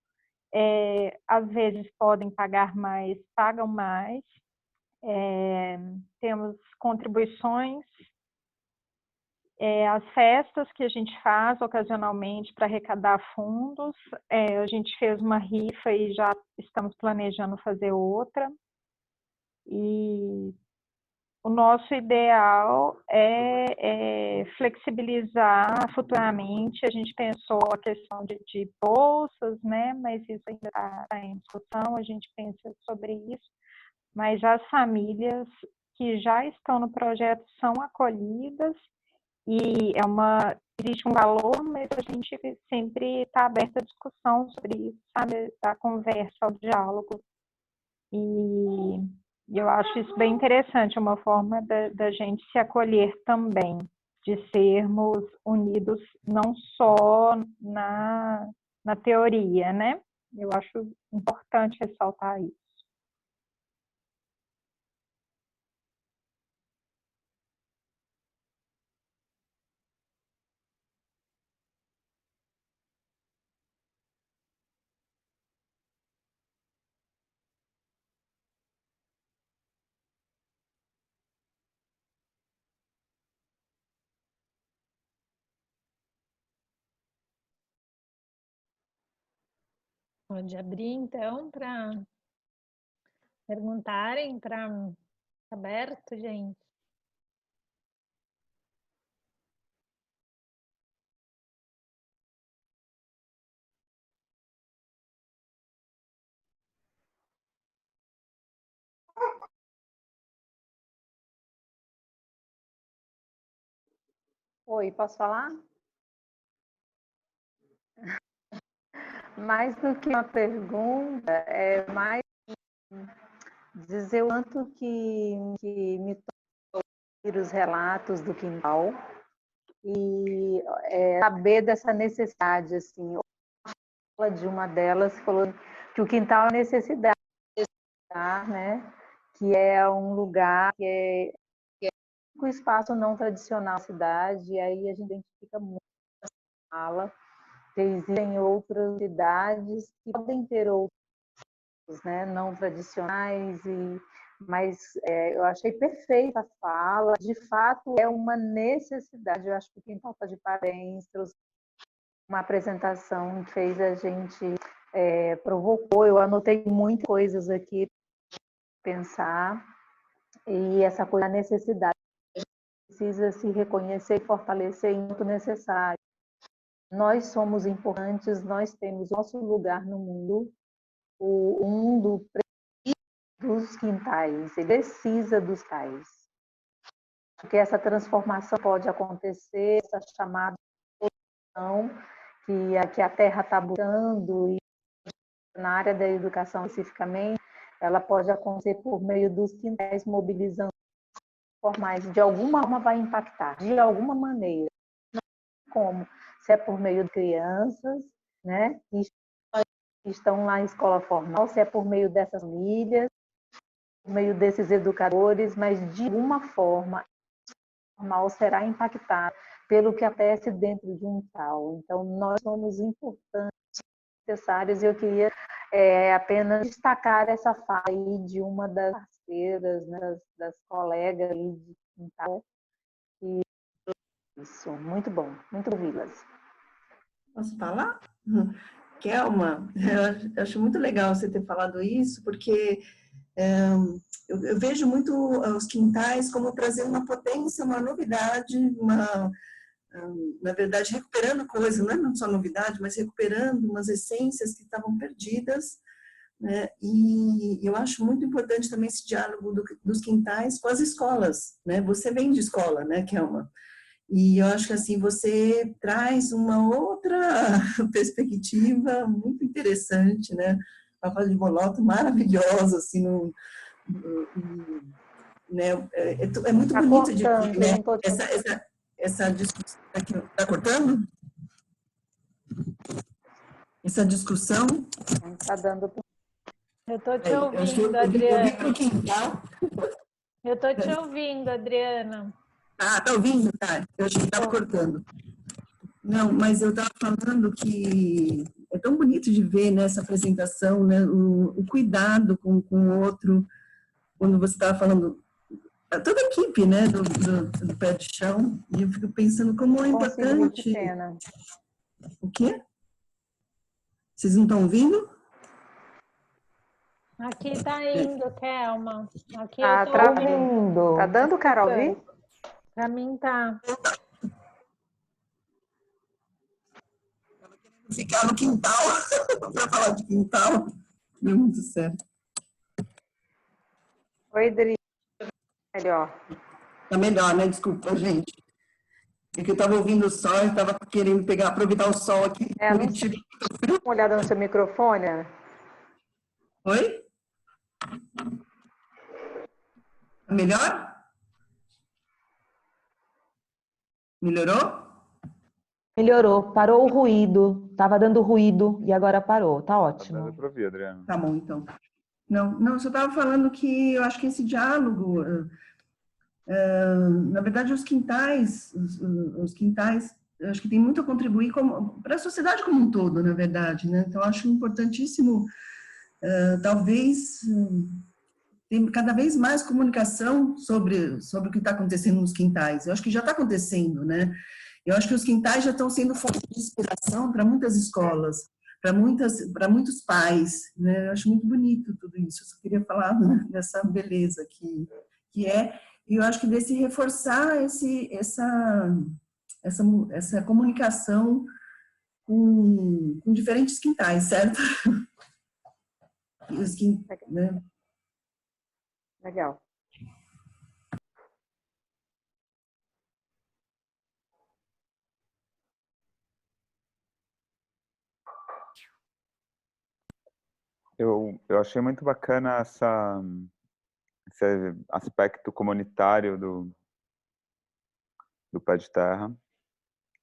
Às vezes podem pagar mais, pagam mais. Temos contribuições, as festas que a gente faz ocasionalmente para arrecadar fundos. A gente fez uma rifa e já estamos planejando fazer outra. E o nosso ideal é flexibilizar futuramente. A gente pensou a questão de bolsas, né? Mas isso ainda está em discussão, a gente pensa sobre isso. Mas as famílias que já estão no projeto são acolhidas e existe um valor, mas a gente sempre está aberta à discussão sobre isso, sabe? A conversa, ao diálogo. E eu acho isso bem interessante, uma forma da gente se acolher também, de sermos unidos não só na teoria, né? Eu acho importante ressaltar isso. Pode abrir, então, para perguntarem, para aberto, gente. Oi, posso falar? Mais do que uma pergunta, é mais dizer o quanto que me toca os relatos do Quintal e saber dessa necessidade, assim. De uma delas falou que o Quintal é necessidade, né? Que é um lugar que é um espaço não tradicional da cidade, e aí a gente identifica muito essa fala. Existem outras cidades que podem ter outros, né, não tradicionais, mas eu achei perfeita a fala. De fato, é uma necessidade. Eu acho que o Quintal está de parabéns, uma apresentação que fez a gente, provocou. Eu anotei muitas coisas aqui para pensar, e essa coisa da necessidade precisa se reconhecer e fortalecer em muito necessário. Nós somos importantes, nós temos nosso lugar no mundo. O mundo precisa dos quintais, ele precisa dos quintais. Porque essa transformação pode acontecer, essa chamada que a Terra está buscando, e na área da educação especificamente, ela pode acontecer por meio dos quintais, mobilizando formais. De alguma forma vai impactar, de alguma maneira. Como? Se é por meio de crianças, né, que estão lá em escola formal, se é por meio dessas famílias, por meio desses educadores, mas de alguma forma formal será impactado pelo que acontece dentro de um tal. Então, nós somos importantes, necessários, e eu queria apenas destacar essa fala aí de uma das parceiras, né, das colegas aí de quintal. E isso, muito bom, muito ouvi-las. Posso falar? Kelma, eu acho muito legal você ter falado isso, porque eu vejo muito os quintais como trazer uma potência, uma novidade, na verdade, recuperando coisas, não é só novidade, mas recuperando umas essências que estavam perdidas, né? E eu acho muito importante também esse diálogo dos quintais com as escolas, né? Você vem de escola, né, Kelma? E eu acho que assim você traz uma outra perspectiva muito interessante, né? Uma fala de Bolotto maravilhosa, assim, né? É muito Tá bonito de ver, cortando, né? não tô te Essa discussão. Está cortando? Essa discussão. tá dando. Eu tô te Eu acho que ouvindo, eu vim para Adriana. o quintal. Eu tô te ouvindo, Adriana. Ah, tá ouvindo? Tá. Eu achei que estava cortando. Não, mas eu estava falando que é tão bonito de ver nessa apresentação, né, o cuidado com o outro, quando você estava falando, toda a equipe, né, do pé de chão, e eu fico pensando como é Consigo ver de importante. pena. O quê? Vocês não estão ouvindo? Aqui tá indo, Kelma. Aqui Tá eu tô ouvindo. travando. Tá dando, Carol, vi? Pra mim tá. Ficar no quintal, para falar de quintal, não é muito certo. Oi, Dri. Melhor. Tá melhor, né? Desculpa, gente. É que eu estava ouvindo o sol e estava querendo aproveitar o sol aqui. Não sei. Dá uma olhada no seu microfone, Ana. Oi? Tá melhor? Melhorou? Melhorou, parou o ruído. Tava dando ruído e agora parou. Tá Tá ótimo. dando para ouvir, Adriana. Tá bom, então. Não, eu só estava falando que eu acho que esse diálogo, na verdade, os quintais, eu acho que tem muito a contribuir para a sociedade como um todo, na verdade, né? Então, eu acho importantíssimo, talvez, ter cada vez mais comunicação sobre o que está acontecendo nos quintais. Eu acho que já está acontecendo, né? Eu acho que os quintais já estão sendo fonte de inspiração para muitas escolas, para muitos pais, né? Eu acho muito bonito tudo isso. Eu só queria falar, né, dessa beleza que é, e eu acho que desse reforçar essa comunicação com diferentes quintais, certo? Né? Legal. Eu achei muito bacana esse aspecto comunitário do Pé de Terra,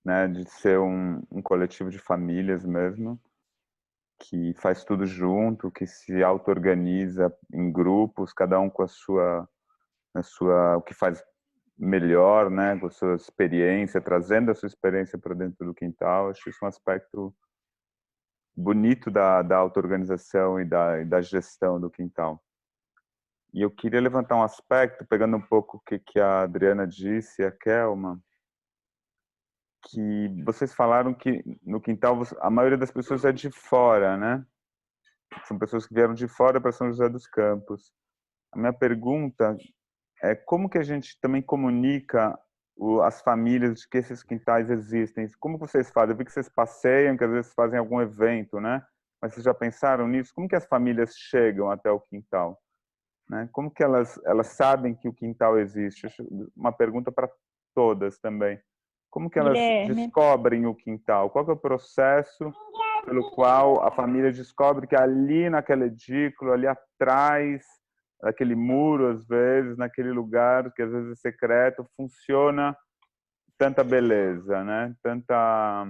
né, de ser um coletivo de famílias mesmo, que faz tudo junto, que se auto-organiza em grupos, cada um com a sua, o que faz melhor, né, com a sua experiência, trazendo a sua experiência para dentro do quintal. Acho isso um aspecto bonito da auto-organização e da gestão do quintal. E eu queria levantar um aspecto, pegando um pouco o que a Adriana disse e a Kelma, que vocês falaram que no quintal a maioria das pessoas é de fora, né? São pessoas que vieram de fora para São José dos Campos. A minha pergunta é como que a gente também comunica as famílias de que esses quintais existem? Como vocês fazem? Eu vi que vocês passeiam, que às vezes fazem algum evento, né? Mas vocês já pensaram nisso? Como que as famílias chegam até o quintal? Né? Como que elas sabem que o quintal existe? Uma pergunta para todas também. Como que elas descobrem o quintal? Qual que é o processo pelo qual a família descobre que ali naquele edículo, ali atrás, naquele muro, às vezes, naquele lugar que às vezes é secreto, funciona tanta beleza, né? Tanta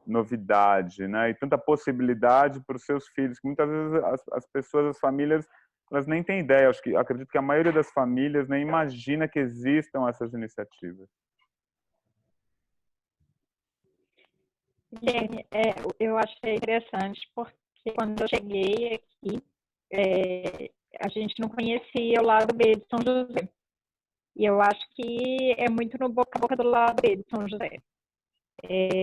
novidade, né? E tanta possibilidade para os seus filhos, que muitas vezes as pessoas, as famílias, elas nem têm ideia. Acredito que a maioria das famílias nem imagina que existam essas iniciativas. Eu achei interessante porque quando eu cheguei aqui, a gente não conhecia o lado B de São José. E eu acho que é muito no boca a boca do lado B de São José.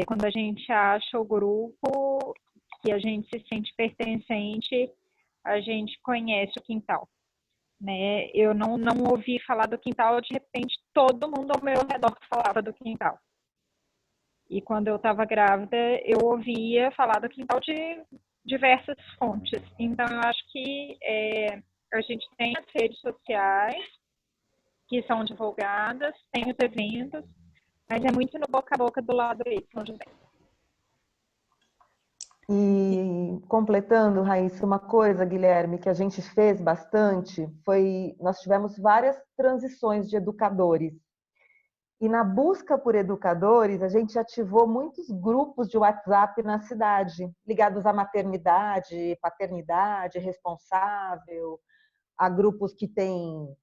Quando a gente acha o grupo, que a gente se sente pertencente, a gente conhece o quintal. Né? Eu não ouvi falar do quintal, de repente todo mundo ao meu redor falava do quintal. E quando eu estava grávida, eu ouvia falar do quintal de diversas fontes. Então, eu acho que a gente tem as redes sociais que são divulgadas, tem os eventos, Mas é muito no boca a boca do lado aí, São José. E completando, Raíssa, uma coisa, Guilherme, que a gente fez bastante foi, nós tivemos várias transições de educadores. E na busca por educadores, a gente ativou muitos grupos de WhatsApp na cidade, ligados à maternidade, paternidade, responsável, a grupos que têm,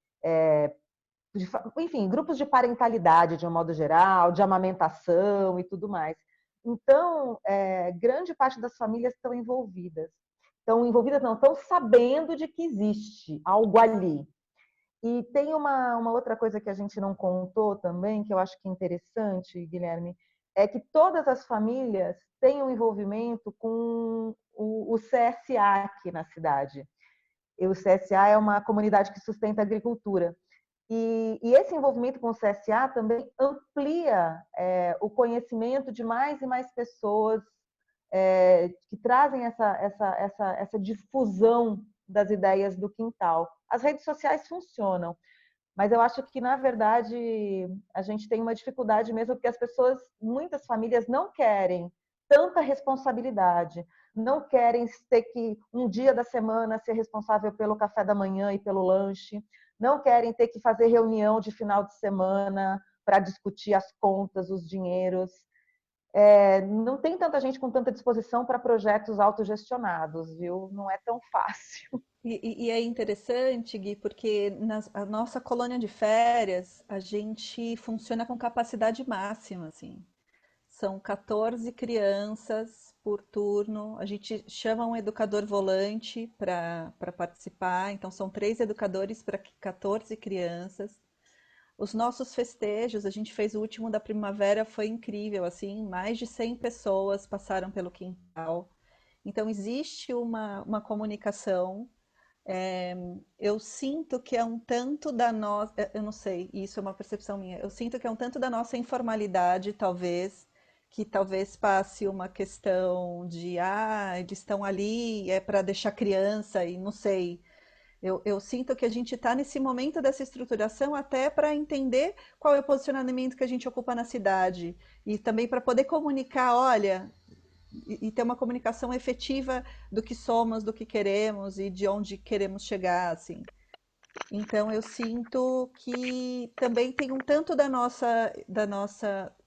enfim, grupos de parentalidade de um modo geral, de amamentação e tudo mais. Então, grande parte das famílias estão envolvidas. Estão sabendo de que existe algo ali. E tem uma outra coisa que a gente não contou também, que eu acho que é interessante, Guilherme, é que todas as famílias têm um envolvimento com o CSA aqui na cidade. E o CSA é uma comunidade que sustenta a agricultura. E esse envolvimento com o CSA também amplia o conhecimento de mais e mais pessoas que trazem essa difusão das ideias do quintal. As redes sociais funcionam, mas eu acho que, na verdade, a gente tem uma dificuldade mesmo, porque as pessoas, muitas famílias, não querem tanta responsabilidade, não querem ter que, um dia da semana, ser responsável pelo café da manhã e pelo lanche, não querem ter que fazer reunião de final de semana para discutir as contas, os dinheiros. Não tem tanta gente com tanta disposição para projetos autogestionados, viu? Não é tão fácil. E é interessante, Gui, porque a nossa colônia de férias, a gente funciona com capacidade máxima, assim. São 14 crianças por turno. A gente chama um educador volante para participar. Então, são 3 educadores para 14 crianças. Os nossos festejos, a gente fez o último da primavera, foi incrível, assim, mais de 100 pessoas passaram pelo quintal. Então, existe uma comunicação. Eu sinto que é um tanto da nossa, eu não sei, isso é uma percepção minha, eu sinto que é um tanto da nossa informalidade, talvez, que talvez passe uma questão de, eles estão ali, é para deixar criança, e não sei. Eu sinto que a gente está nesse momento dessa estruturação até para entender qual é o posicionamento que a gente ocupa na cidade, e também para poder comunicar, olha, e ter uma comunicação efetiva do que somos, do que queremos e de onde queremos chegar, assim. Então eu sinto que também tem um tanto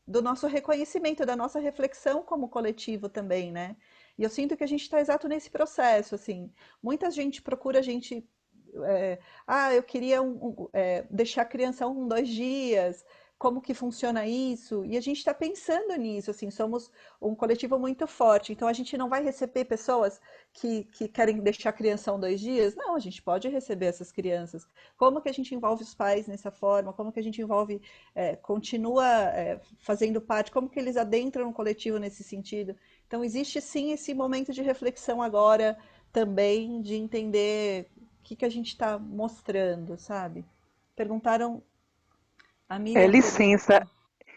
do nosso reconhecimento, da nossa reflexão como coletivo também, né? E eu sinto que a gente está exato nesse processo, assim. Muita gente procura a gente, eu queria deixar a criança 2 dias, como que funciona isso? E a gente está pensando nisso, assim, somos um coletivo muito forte, então a gente não vai receber pessoas que querem deixar a criança 2 dias? Não, a gente pode receber essas crianças. Como que a gente envolve os pais nessa forma? Como que a gente envolve, continua fazendo parte? Como que eles adentram no coletivo nesse sentido? Então existe sim esse momento de reflexão agora também, de entender o que a gente está mostrando, sabe? Perguntaram, a Miriam Licença,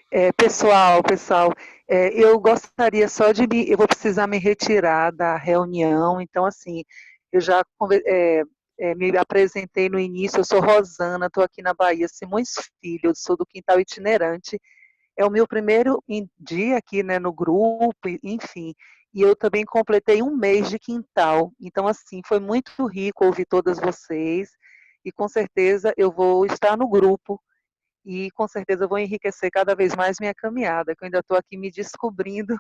perguntou. pessoal, eu gostaria só eu vou precisar me retirar da reunião, então assim, eu já me apresentei no início, eu sou Rosana, estou aqui na Bahia, Simões Filho, eu sou do Quintal Itinerante, é o meu primeiro dia aqui, né, no grupo, enfim, e eu também completei 1 mês de quintal, então assim, foi muito rico ouvir todas vocês, e com certeza eu vou estar no grupo, e com certeza eu vou enriquecer cada vez mais minha caminhada, que eu ainda estou aqui me descobrindo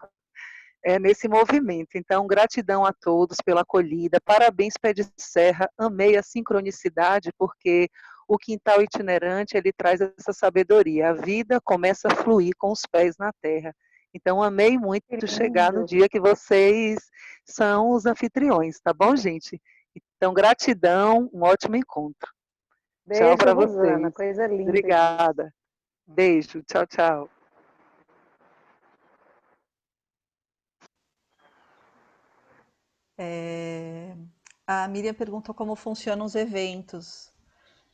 nesse movimento. Então, gratidão a todos pela acolhida, parabéns Pé de Serra, amei a sincronicidade, porque o quintal itinerante, ele traz essa sabedoria, a vida começa a fluir com os pés na terra. Então, amei muito chegar no dia que vocês são os anfitriões, tá bom, gente? Então, gratidão, um ótimo encontro. Tchau Beijo, para Rosana. vocês. Coisa linda disso. Obrigada. Beijo. Tchau, tchau. A Miriam perguntou como funcionam os eventos,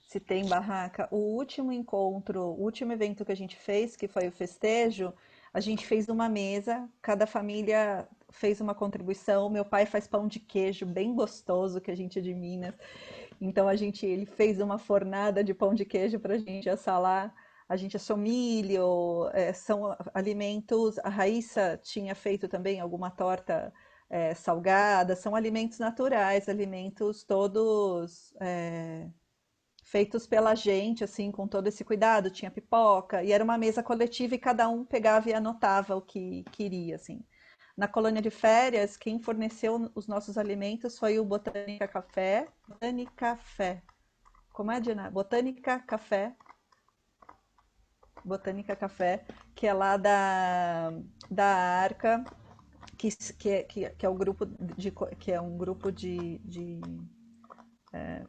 se tem barraca. O último encontro, o último evento que a gente fez, que foi o festejo, a gente fez uma mesa, cada família fez uma contribuição. Meu pai faz pão de queijo bem gostoso, que a gente é de Minas. Então ele fez uma fornada de pão de queijo para a gente assar lá. a gente achou milho, são alimentos. A Raíssa tinha feito também alguma torta salgada, são alimentos naturais, alimentos todos feitos pela gente, assim, com todo esse cuidado. Tinha pipoca, e era uma mesa coletiva e cada um pegava e anotava o que queria, assim. Na colônia de férias, quem forneceu os nossos alimentos foi o Botânica Café. Botânica Café. Como é, Diana? Botânica Café. Botânica Café, que é lá da Arca, que é um grupo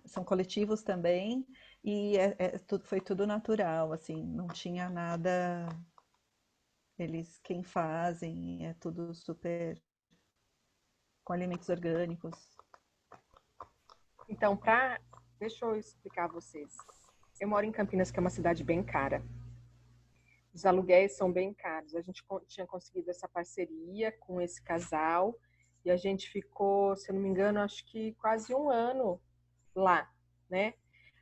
são coletivos também, e foi tudo natural, assim, não tinha nada. Quem fazem, é tudo super com alimentos orgânicos. Então, deixa eu explicar a vocês. Eu moro em Campinas, que é uma cidade bem cara. Os aluguéis são bem caros. A gente tinha conseguido essa parceria com esse casal e a gente ficou, se eu não me engano, acho que quase 1 ano lá, né?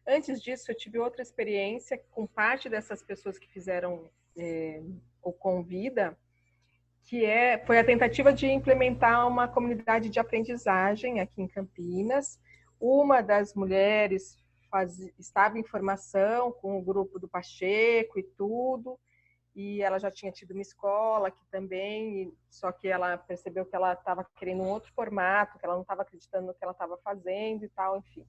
Antes disso, eu tive outra experiência com parte dessas pessoas que fizeram o Convida, que foi a tentativa de implementar uma comunidade de aprendizagem aqui em Campinas. Uma das mulheres estava em formação com o grupo do Pacheco e tudo, e ela já tinha tido uma escola aqui também, só que ela percebeu que ela estava querendo um outro formato, que ela não estava acreditando no que ela estava fazendo e tal, enfim.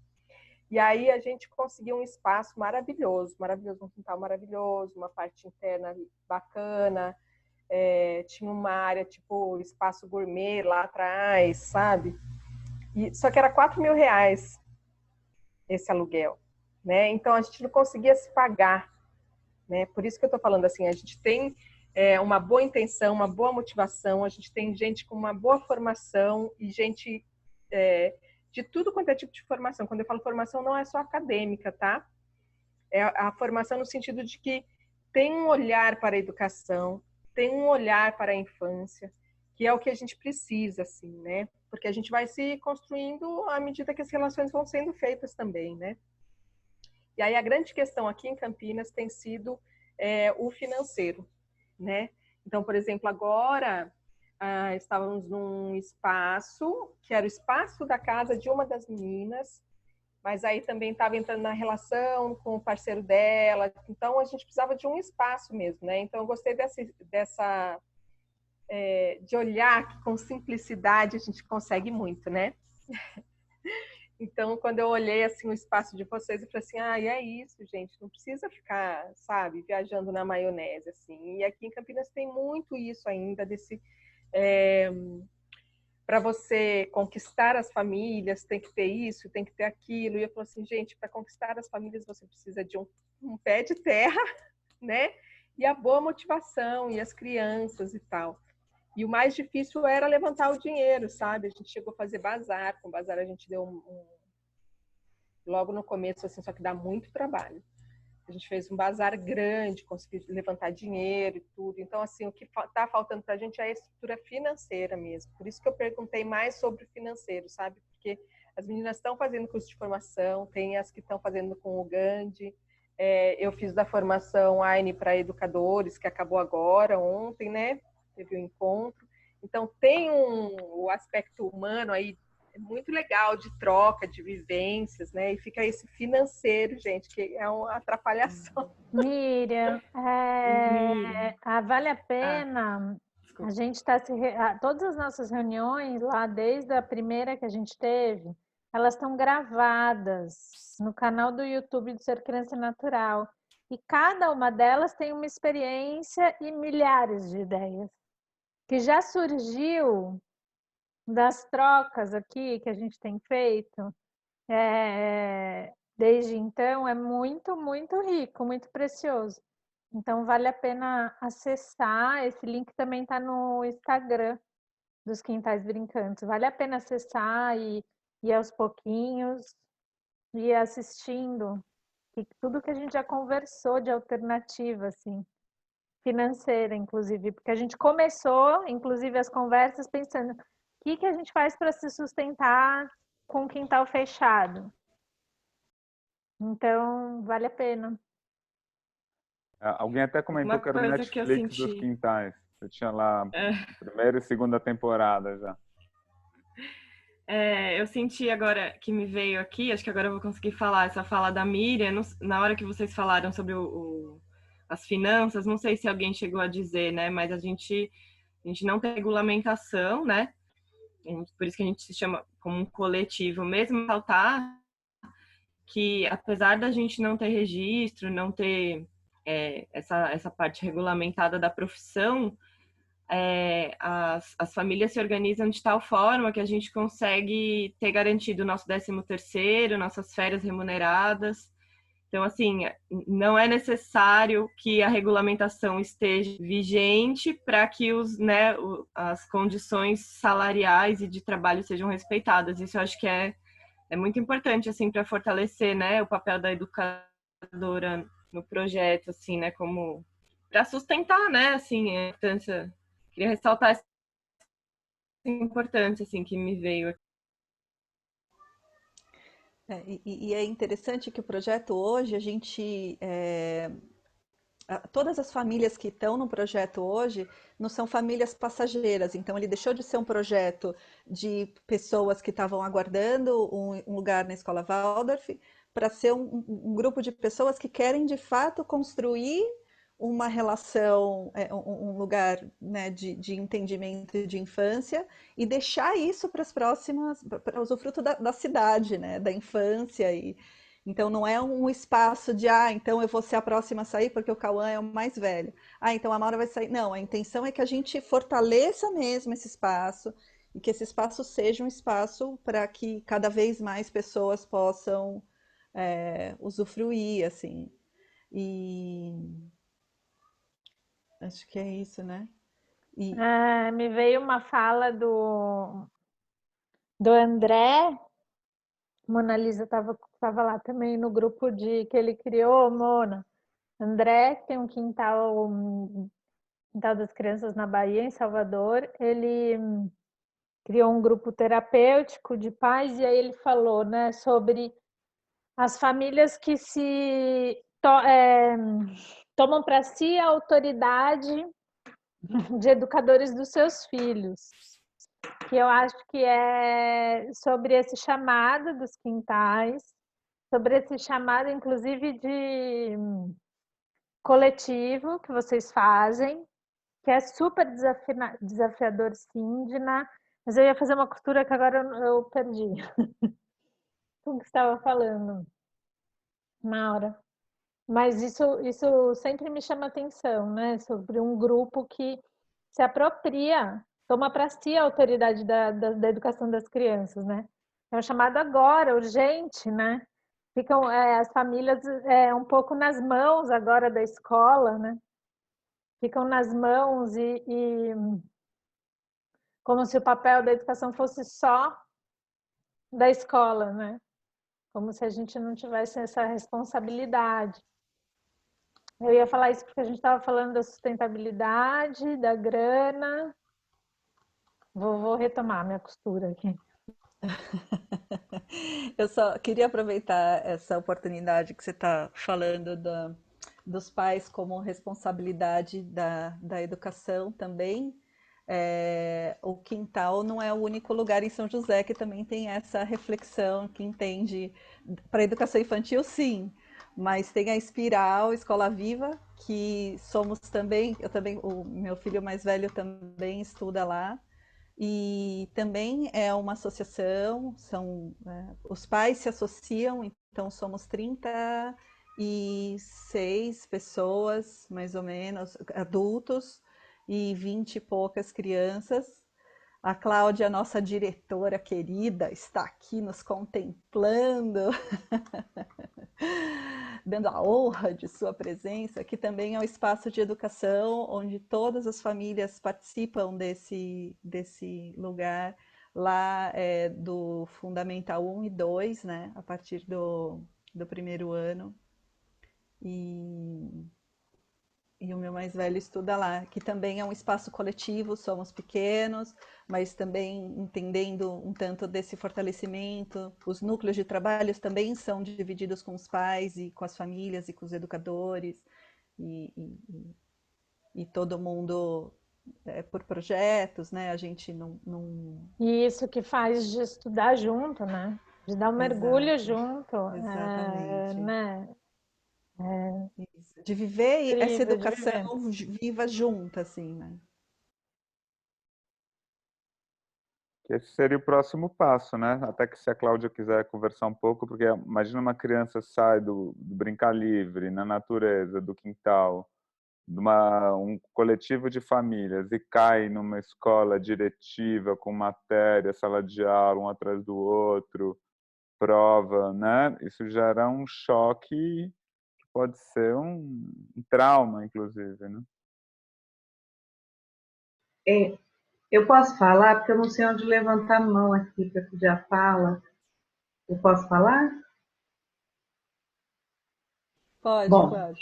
E aí a gente conseguiu um espaço maravilhoso, um quintal maravilhoso, uma parte interna bacana, tinha uma área tipo espaço gourmet lá atrás, sabe? Só que era R$4.000 esse aluguel, né? Então a gente não conseguia se pagar, né? Por isso que eu tô falando assim, a gente tem uma boa intenção, uma boa motivação, a gente tem gente com uma boa formação e gente de tudo quanto é tipo de formação. Quando eu falo formação, não é só acadêmica, tá? É a formação no sentido de que tem um olhar para a educação, tem um olhar para a infância, que é o que a gente precisa, assim, né? Porque a gente vai se construindo à medida que as relações vão sendo feitas também, né? E aí a grande questão aqui em Campinas tem sido o financeiro, né? Então, por exemplo, agora estávamos num espaço, que era o espaço da casa de uma das meninas, mas aí também estava entrando na relação com o parceiro dela, então a gente precisava de um espaço mesmo, né? Então eu gostei de olhar que com simplicidade a gente consegue muito, né? Então, quando eu olhei assim o espaço de vocês, eu falei assim, é isso, gente, não precisa ficar, sabe, viajando na maionese, assim. E aqui em Campinas tem muito isso ainda, para você conquistar as famílias, tem que ter isso, tem que ter aquilo. E eu falei assim, gente, para conquistar as famílias você precisa de um pé de terra, né? E a boa motivação, e as crianças e tal. E o mais difícil era levantar o dinheiro, sabe? A gente chegou a fazer bazar. Com bazar a gente deu logo no começo, assim, só que dá muito trabalho. A gente fez um bazar grande, conseguiu levantar dinheiro e tudo. Então, assim, o que está faltando para a gente é a estrutura financeira mesmo. Por isso que eu perguntei mais sobre o financeiro, sabe? Porque as meninas estão fazendo curso de formação, tem as que estão fazendo com o Gandhi. Eu fiz da formação AINE para educadores, que acabou agora, ontem, né? Teve um encontro. Então, tem o aspecto humano aí muito legal de troca, de vivências, né? E fica esse financeiro, gente, que é uma atrapalhação. Miriam, vale a pena. A gente está todas as nossas reuniões lá, desde a primeira que a gente teve, elas estão gravadas no canal do YouTube do Ser Criança Natural. E cada uma delas tem uma experiência e milhares de ideias que já surgiu das trocas aqui que a gente tem feito. Desde então é muito, muito rico, muito precioso. Então vale a pena acessar. Esse link também está no Instagram dos Quintais Brincantes. Vale a pena acessar e ir aos pouquinhos e ir assistindo. E tudo que a gente já conversou de alternativa, assim, financeira, inclusive, porque a gente começou, inclusive, as conversas pensando o que a gente faz para se sustentar com o quintal fechado. Então, vale a pena. Alguém até comentou Uma que era o coisa que eu Netflix dos senti. quintais. Eu tinha lá É. a primeira e segunda temporada já. Eu senti agora que me veio aqui, acho que agora eu vou conseguir falar, essa fala da Miriam, na hora que vocês falaram sobre as finanças, não sei se alguém chegou a dizer, né? Mas a gente não tem regulamentação, né? Por isso que a gente se chama como um coletivo, mesmo saltar que apesar da gente não ter registro, não ter essa parte regulamentada da profissão, as famílias se organizam de tal forma que a gente consegue ter garantido o nosso 13º, nossas férias remuneradas. Então, assim, não é necessário que a regulamentação esteja vigente para que as condições salariais e de trabalho sejam respeitadas. Isso eu acho que é muito importante, assim, para fortalecer, né, o papel da educadora no projeto, assim, né, como para sustentar, né, assim, a importância. Queria ressaltar essa importância, assim, que me veio aqui. E é interessante que o projeto hoje, todas as famílias que estão no projeto hoje não são famílias passageiras, então ele deixou de ser um projeto de pessoas que estavam aguardando um lugar na escola Waldorf para ser um grupo de pessoas que querem de fato construir uma relação, um lugar, né, de entendimento de infância e deixar isso para as próximas, para usufruto da cidade, né, da infância. Então não é um espaço de, então eu vou ser a próxima a sair porque o Cauã é o mais velho. Então a Maura vai sair. Não, a intenção é que a gente fortaleça mesmo esse espaço e que esse espaço seja um espaço para que cada vez mais pessoas possam usufruir, assim. E acho que é isso, né? Me veio uma fala do André. Mona Lisa estava lá também no grupo que ele criou, Mona. André tem um quintal das crianças na Bahia, em Salvador. Ele criou um grupo terapêutico de pais e aí ele falou, né, sobre as famílias que tomam para si a autoridade de educadores dos seus filhos, que eu acho que é sobre esse chamado dos quintais, sobre esse chamado, inclusive, de coletivo que vocês fazem, que é super desafiador, sim, mas eu ia fazer uma costura que agora eu perdi. O que você estava falando, Maura? Mas isso sempre me chama atenção, né? Sobre um grupo que se apropria, toma para si a autoridade da educação das crianças, né? É um chamado agora, urgente, né? Ficam as famílias um pouco nas mãos agora da escola, né? Ficam nas mãos e como se o papel da educação fosse só da escola, né? Como se a gente não tivesse essa responsabilidade. Eu ia falar isso porque a gente estava falando da sustentabilidade, da grana. Vou retomar minha costura aqui. Eu só queria aproveitar essa oportunidade que você está falando dos pais como responsabilidade da educação também. O quintal não é o único lugar em São José que também tem essa reflexão, que entende para a educação infantil, sim, mas tem a Espiral, Escola Viva, que somos também, o meu filho mais velho também estuda lá, e também é uma associação, os pais se associam, então somos 36 pessoas, mais ou menos, adultos, e 20 e poucas crianças. A Cláudia, nossa diretora querida, está aqui nos contemplando, dando a honra de sua presença, que também é um espaço de educação, onde todas as famílias participam desse lugar, lá do Fundamental 1 e 2, né, a partir do primeiro ano. E o meu mais velho estuda lá, que também é um espaço coletivo, somos pequenos, mas também entendendo um tanto desse fortalecimento. Os núcleos de trabalhos também são divididos com os pais e com as famílias e com os educadores. e todo mundo por projetos, né? A gente não... E isso que faz de estudar junto, né? De dar um mergulho Exato, junto, exatamente. né? Isso. De viver essa Incrível de educação viva junta, assim, né? Esse seria o próximo passo, né? Até que se a Cláudia quiser conversar um pouco, porque imagina uma criança sai do brincar livre, na natureza, do quintal, de um coletivo de famílias e cai numa escola diretiva com matéria, sala de aula, um atrás do outro, prova, né? Isso gera um choque que pode ser um trauma, inclusive, né? Eu posso falar, porque eu não sei onde levantar a mão aqui para pedir a fala. Eu posso falar? Pode, Bom, pode.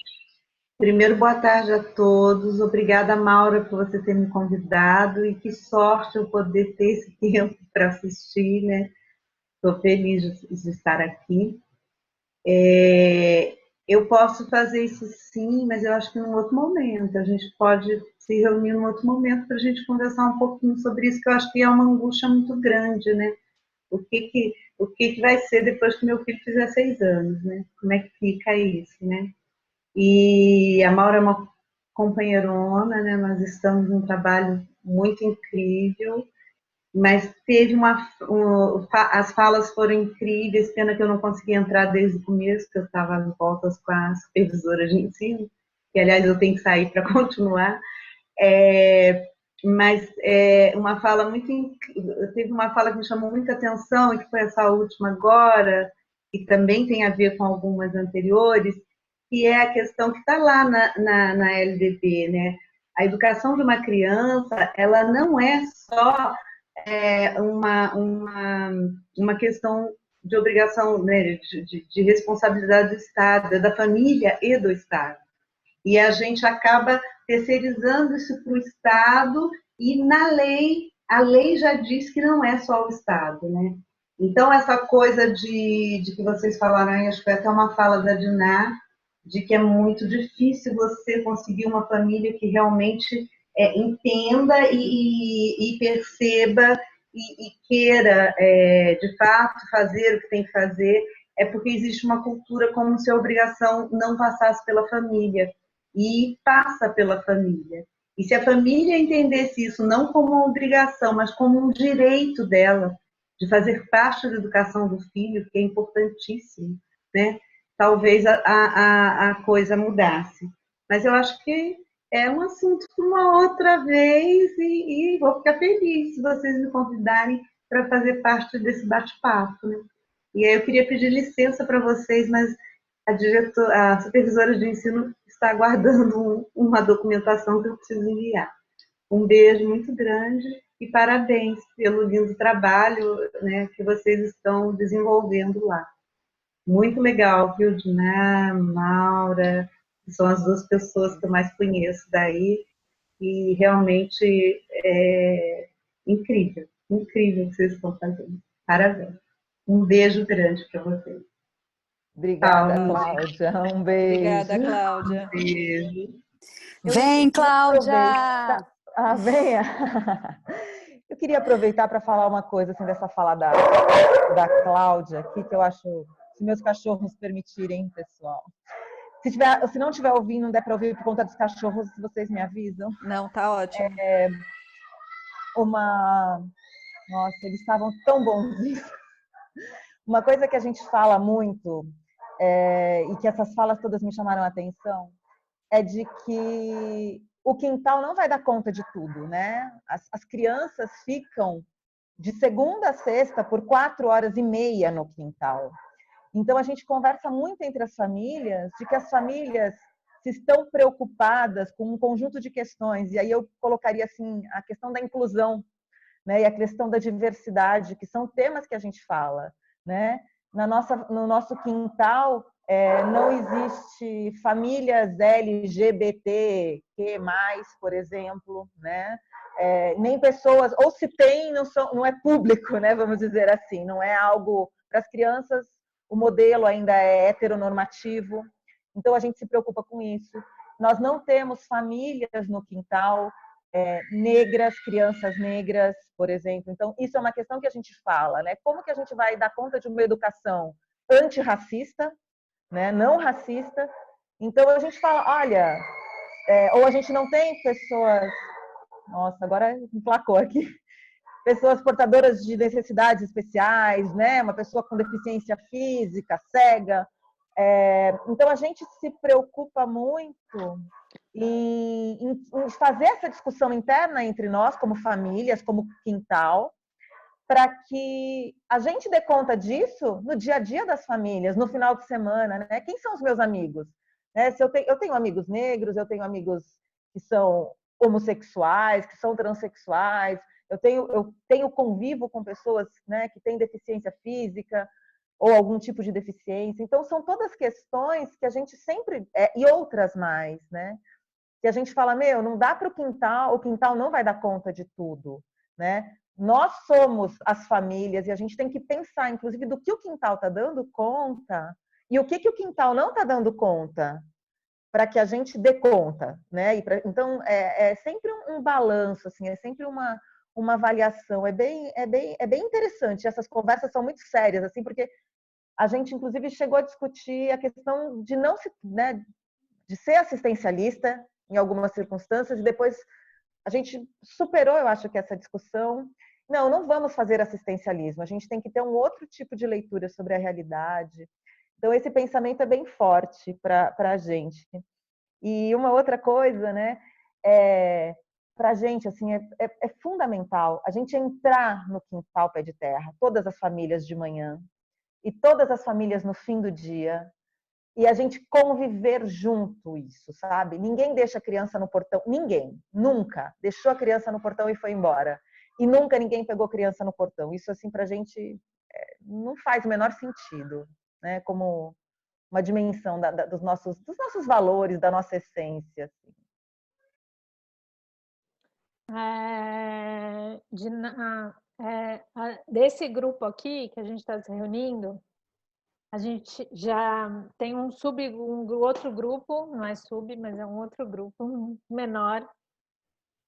primeiro, boa tarde a todos. Obrigada, Maura, por você ter me convidado e que sorte eu poder ter esse tempo para assistir, né? Estou feliz de estar aqui. Eu posso fazer isso sim, mas eu acho que num outro momento. A gente pode se reunir num outro momento para a gente conversar um pouquinho sobre isso, que eu acho que é uma angústia muito grande, né? O que vai ser depois que meu filho fizer 6 anos, né? Como é que fica isso, né? E a Maura é uma companheirona, né? Nós estamos num trabalho muito incrível, mas teve as falas foram incríveis, pena que eu não consegui entrar desde o começo, que eu estava às voltas com a supervisora de ensino, que aliás eu tenho que sair para continuar. Mas teve uma fala que me chamou muita atenção, e que foi essa última agora, e também tem a ver com algumas anteriores, que é a questão que está lá na LDB, né? A educação de uma criança, ela não é só uma questão de obrigação, né, de responsabilidade do Estado, é da família e do Estado. E a gente acaba terceirizando isso para o Estado, e a lei já diz que não é só o Estado, né? Então, essa coisa de que vocês falaram, acho que foi até uma fala da Diná, de que é muito difícil você conseguir uma família que realmente entenda e perceba e queira, de fato, fazer o que tem que fazer, é porque existe uma cultura como se a obrigação não passasse pela família, e passa pela família. E se a família entendesse isso não como uma obrigação, mas como um direito dela, de fazer parte da educação do filho, que é importantíssimo, né? Talvez a coisa mudasse. Mas eu acho que é um assunto para uma outra vez, e vou ficar feliz se vocês me convidarem para fazer parte desse bate-papo, né? E aí eu queria pedir licença para vocês, mas a supervisora de ensino está aguardando uma documentação que eu preciso enviar. Um beijo muito grande e parabéns pelo lindo trabalho, né, que vocês estão desenvolvendo lá. Muito legal, viu, Diná, Maura, são as 2 pessoas que eu mais conheço daí, e realmente é incrível, incrível o que vocês estão fazendo. Parabéns. Um beijo grande para vocês. Obrigada, Cláudia. Um beijo. Obrigada, Cláudia. Um beijo. Vem, Cláudia! Venha! Eu queria aproveitar para falar uma coisa assim, dessa fala da Cláudia aqui, que eu acho, se meus cachorros permitirem, pessoal. Se não estiver ouvindo, não der para ouvir por conta dos cachorros, vocês me avisam. Não, tá ótimo. Nossa, eles estavam tão bonzinhos. Uma coisa que a gente fala muito, e que essas falas todas me chamaram a atenção, é de que o quintal não vai dar conta de tudo, né? As crianças ficam de segunda a sexta por 4h30 no quintal. Então, a gente conversa muito entre as famílias, de que as famílias se estão preocupadas com um conjunto de questões, e aí eu colocaria assim, a questão da inclusão, né? E a questão da diversidade, que são temas que a gente fala, né? No nosso quintal, não existe famílias LGBTQ+, por exemplo, né? Nem pessoas, ou se tem, não é público, né? Vamos dizer assim, não é algo para as crianças. O modelo ainda é heteronormativo, então a gente se preocupa com isso. nós não temos famílias no quintal negras, crianças negras, por exemplo. Então, isso é uma questão que a gente fala, né? Como que a gente vai dar conta de uma educação antirracista, né? Não racista? Então, a gente fala, olha, ou a gente não tem pessoas... Nossa, agora emplacou aqui. Pessoas portadoras de necessidades especiais, né? Uma pessoa com deficiência física, cega. Então, a gente se preocupa muito em fazer essa discussão interna entre nós, como famílias, como quintal, para que a gente dê conta disso no dia a dia das famílias, no final de semana, né? Quem são os meus amigos? Né? Se eu tenho amigos negros, eu tenho amigos que são homossexuais, que são transexuais, eu tenho convivo com pessoas, né, que têm deficiência física ou algum tipo de deficiência. Então, são todas questões que a gente sempre... e outras mais, né? Que a gente fala, não dá para o quintal não vai dar conta de tudo, né? Nós somos as famílias e a gente tem que pensar, inclusive, do que o quintal está dando conta e o que o quintal não está dando conta, para que a gente dê conta, né? Então, é sempre um balanço, assim, é sempre uma avaliação. É bem interessante. Essas conversas são muito sérias, assim, porque a gente, inclusive, chegou a discutir a questão de não se, né, de ser assistencialista em algumas circunstâncias, e depois a gente superou, eu acho que essa discussão. Não vamos fazer assistencialismo, a gente tem que ter um outro tipo de leitura sobre a realidade. Então, esse pensamento é bem forte para a gente. E uma outra coisa, né, para a gente, assim, é fundamental a gente entrar no quintal pé de terra, todas as famílias de manhã e todas as famílias no fim do dia, e a gente conviver junto isso, sabe? Ninguém deixa a criança no portão, ninguém, nunca deixou a criança no portão e foi embora. E nunca ninguém pegou criança no portão. Isso, assim, para a gente não faz o menor sentido, né? Como uma dimensão dos nossos valores, da nossa essência. Assim. Desse grupo aqui que a gente está se reunindo, a gente já tem um outro grupo, não é sub, mas é um outro grupo menor,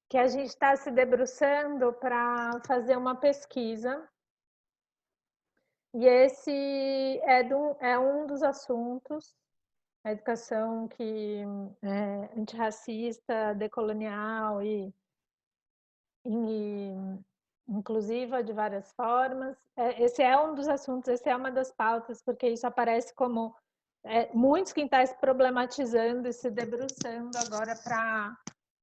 que a gente está se debruçando para fazer uma pesquisa. E esse é um dos assuntos, a educação que é antirracista, decolonial e inclusiva de várias formas. Esse é um dos assuntos, essa é uma das pautas, porque isso aparece como muitos quintais problematizando e se debruçando agora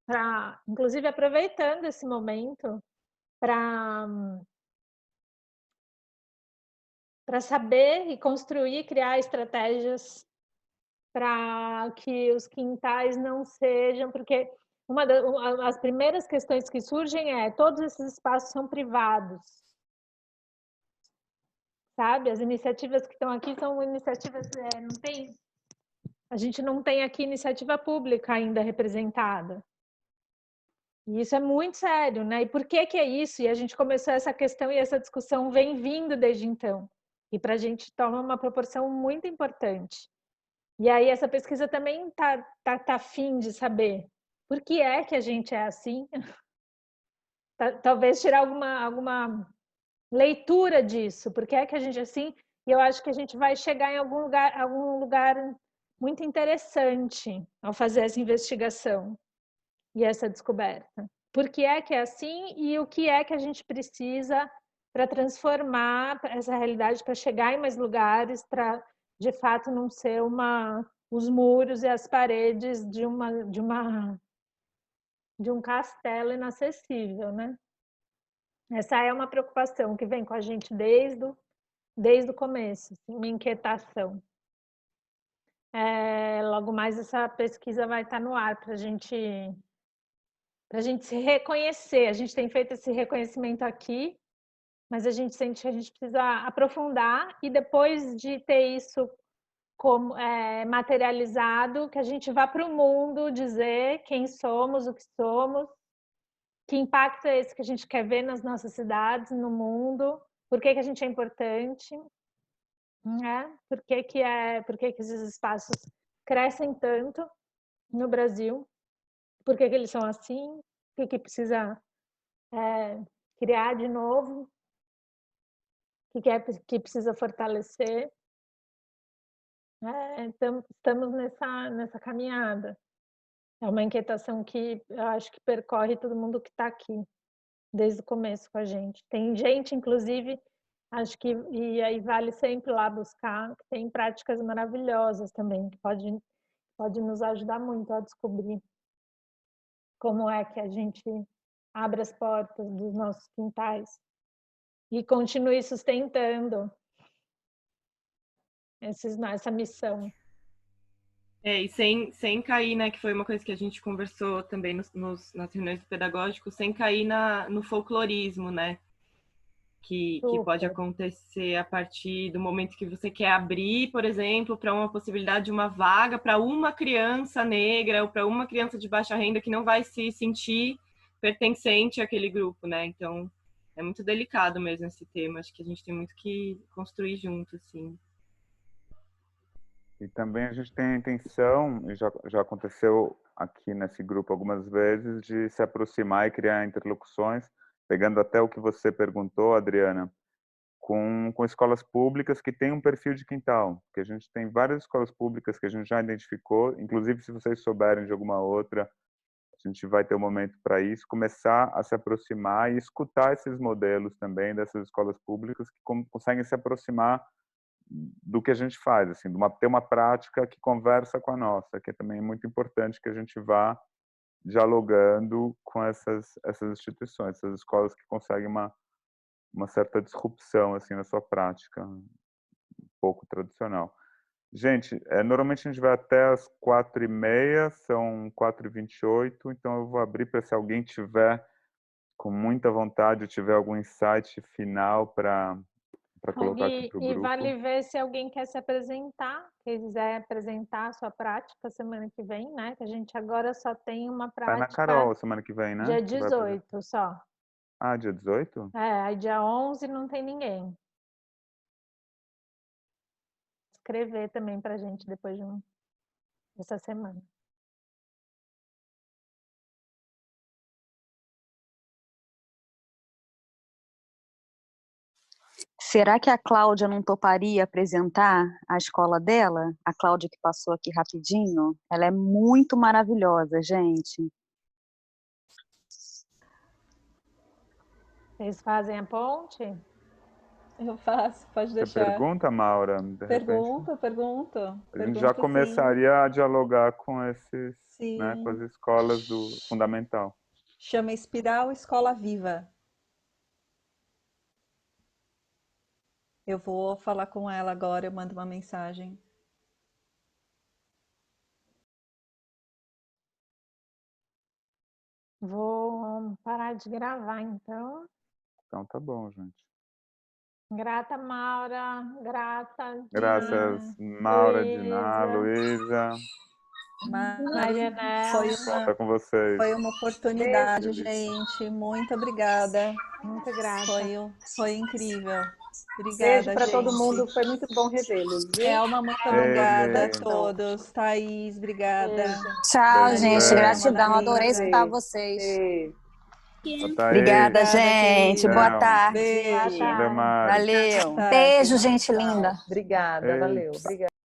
para, inclusive aproveitando esse momento para saber e construir, criar estratégias para que os quintais não sejam, porque as primeiras questões que surgem todos esses espaços são privados, sabe? As iniciativas que estão aqui são iniciativas, a gente não tem aqui iniciativa pública ainda representada. E isso é muito sério, né? E por que é isso? E a gente começou essa questão e essa discussão vem vindo desde então. E para a gente toma uma proporção muito importante. E aí essa pesquisa também tá afim de saber por que é que a gente é assim. Talvez tirar alguma leitura disso, por que é que a gente é assim. E eu acho que a gente vai chegar em algum lugar muito interessante ao fazer essa investigação e essa descoberta. Por que é assim e o que é que a gente precisa para transformar essa realidade, para chegar em mais lugares, para de fato não ser os muros e as paredes de um castelo inacessível, né? Essa é uma preocupação que vem com a gente desde o começo, assim, uma inquietação. Logo mais essa pesquisa vai estar no ar para a gente se reconhecer. A gente tem feito esse reconhecimento aqui, mas a gente sente que a gente precisa aprofundar e depois de ter isso como materializado, que a gente vá para o mundo dizer quem somos, o que somos, que impacto é esse que a gente quer ver nas nossas cidades, no mundo, por que a gente é importante, né? Por que esses espaços crescem tanto no Brasil, por que que eles são assim, o que que precisa criar de novo, o que precisa fortalecer. Estamos nessa caminhada. É uma inquietação que eu acho que percorre todo mundo que está aqui, desde o começo com a gente. Tem gente, inclusive, acho que, e aí vale sempre lá buscar, que tem práticas maravilhosas também, que pode nos ajudar muito a descobrir como é que a gente abre as portas dos nossos quintais e continue sustentando essa missão. E sem cair, né, que foi uma coisa que a gente conversou também nas reuniões pedagógicas, sem cair no folclorismo, né? Que pode acontecer a partir do momento que você quer abrir, por exemplo, para uma possibilidade de uma vaga para uma criança negra ou para uma criança de baixa renda que não vai se sentir pertencente àquele grupo, né? Então, é muito delicado mesmo esse tema. Acho que a gente tem muito que construir junto, assim. E também a gente tem a intenção, e já aconteceu aqui nesse grupo algumas vezes, de se aproximar e criar interlocuções, pegando até o que você perguntou, Adriana, com escolas públicas que têm um perfil de quintal, porque a gente tem várias escolas públicas que a gente já identificou, inclusive se vocês souberem de alguma outra, a gente vai ter um momento para isso, começar a se aproximar e escutar esses modelos também dessas escolas públicas que conseguem se aproximar do que a gente faz, assim, ter uma prática que conversa com a nossa, que é também muito importante que a gente vá dialogando com essas instituições, essas escolas que conseguem uma certa disrupção assim na sua prática, um pouco tradicional. Gente, normalmente a gente vai até as 4h30, são 4h28, então eu vou abrir para se alguém tiver com muita vontade, tiver algum insight final para colocar aqui para o grupo. E vale ver se alguém quer se apresentar, quiser apresentar a sua prática semana que vem, né? Que a gente agora só tem uma prática. Tá na Carol semana que vem, né? Dia 18 só. Ah, dia 18? Aí dia 11 não tem ninguém. Escrever também pra gente depois dessa semana. Será que a Cláudia não toparia apresentar a escola dela? A Cláudia que passou aqui rapidinho. Ela é muito maravilhosa, gente. Vocês fazem a ponte? Eu faço, pode deixar. Você pergunta, Maura? Pergunto. A gente já começaria sim. a dialogar com esses, Sim. né, com as escolas do fundamental. Chama Espiral Escola Viva. Eu vou falar com ela agora, eu mando uma mensagem. Vou parar de gravar, então. Então tá bom, gente. Grata, Maura. Grata, Graças, Maura, Diná, Luísa. Conta com vocês. Foi uma oportunidade, gente. Muito obrigada. Muito grata. Foi incrível. Obrigada, Beijo para todo mundo, foi muito bom revê-los. Elma, muito obrigada a todos. Thaís, obrigada. Tchau, gente. Gratidão. Adorei escutar vocês. Obrigada, gente. Boa tarde. Beijo. Valeu. Beijo, gente linda. Obrigada, valeu. Obrigada.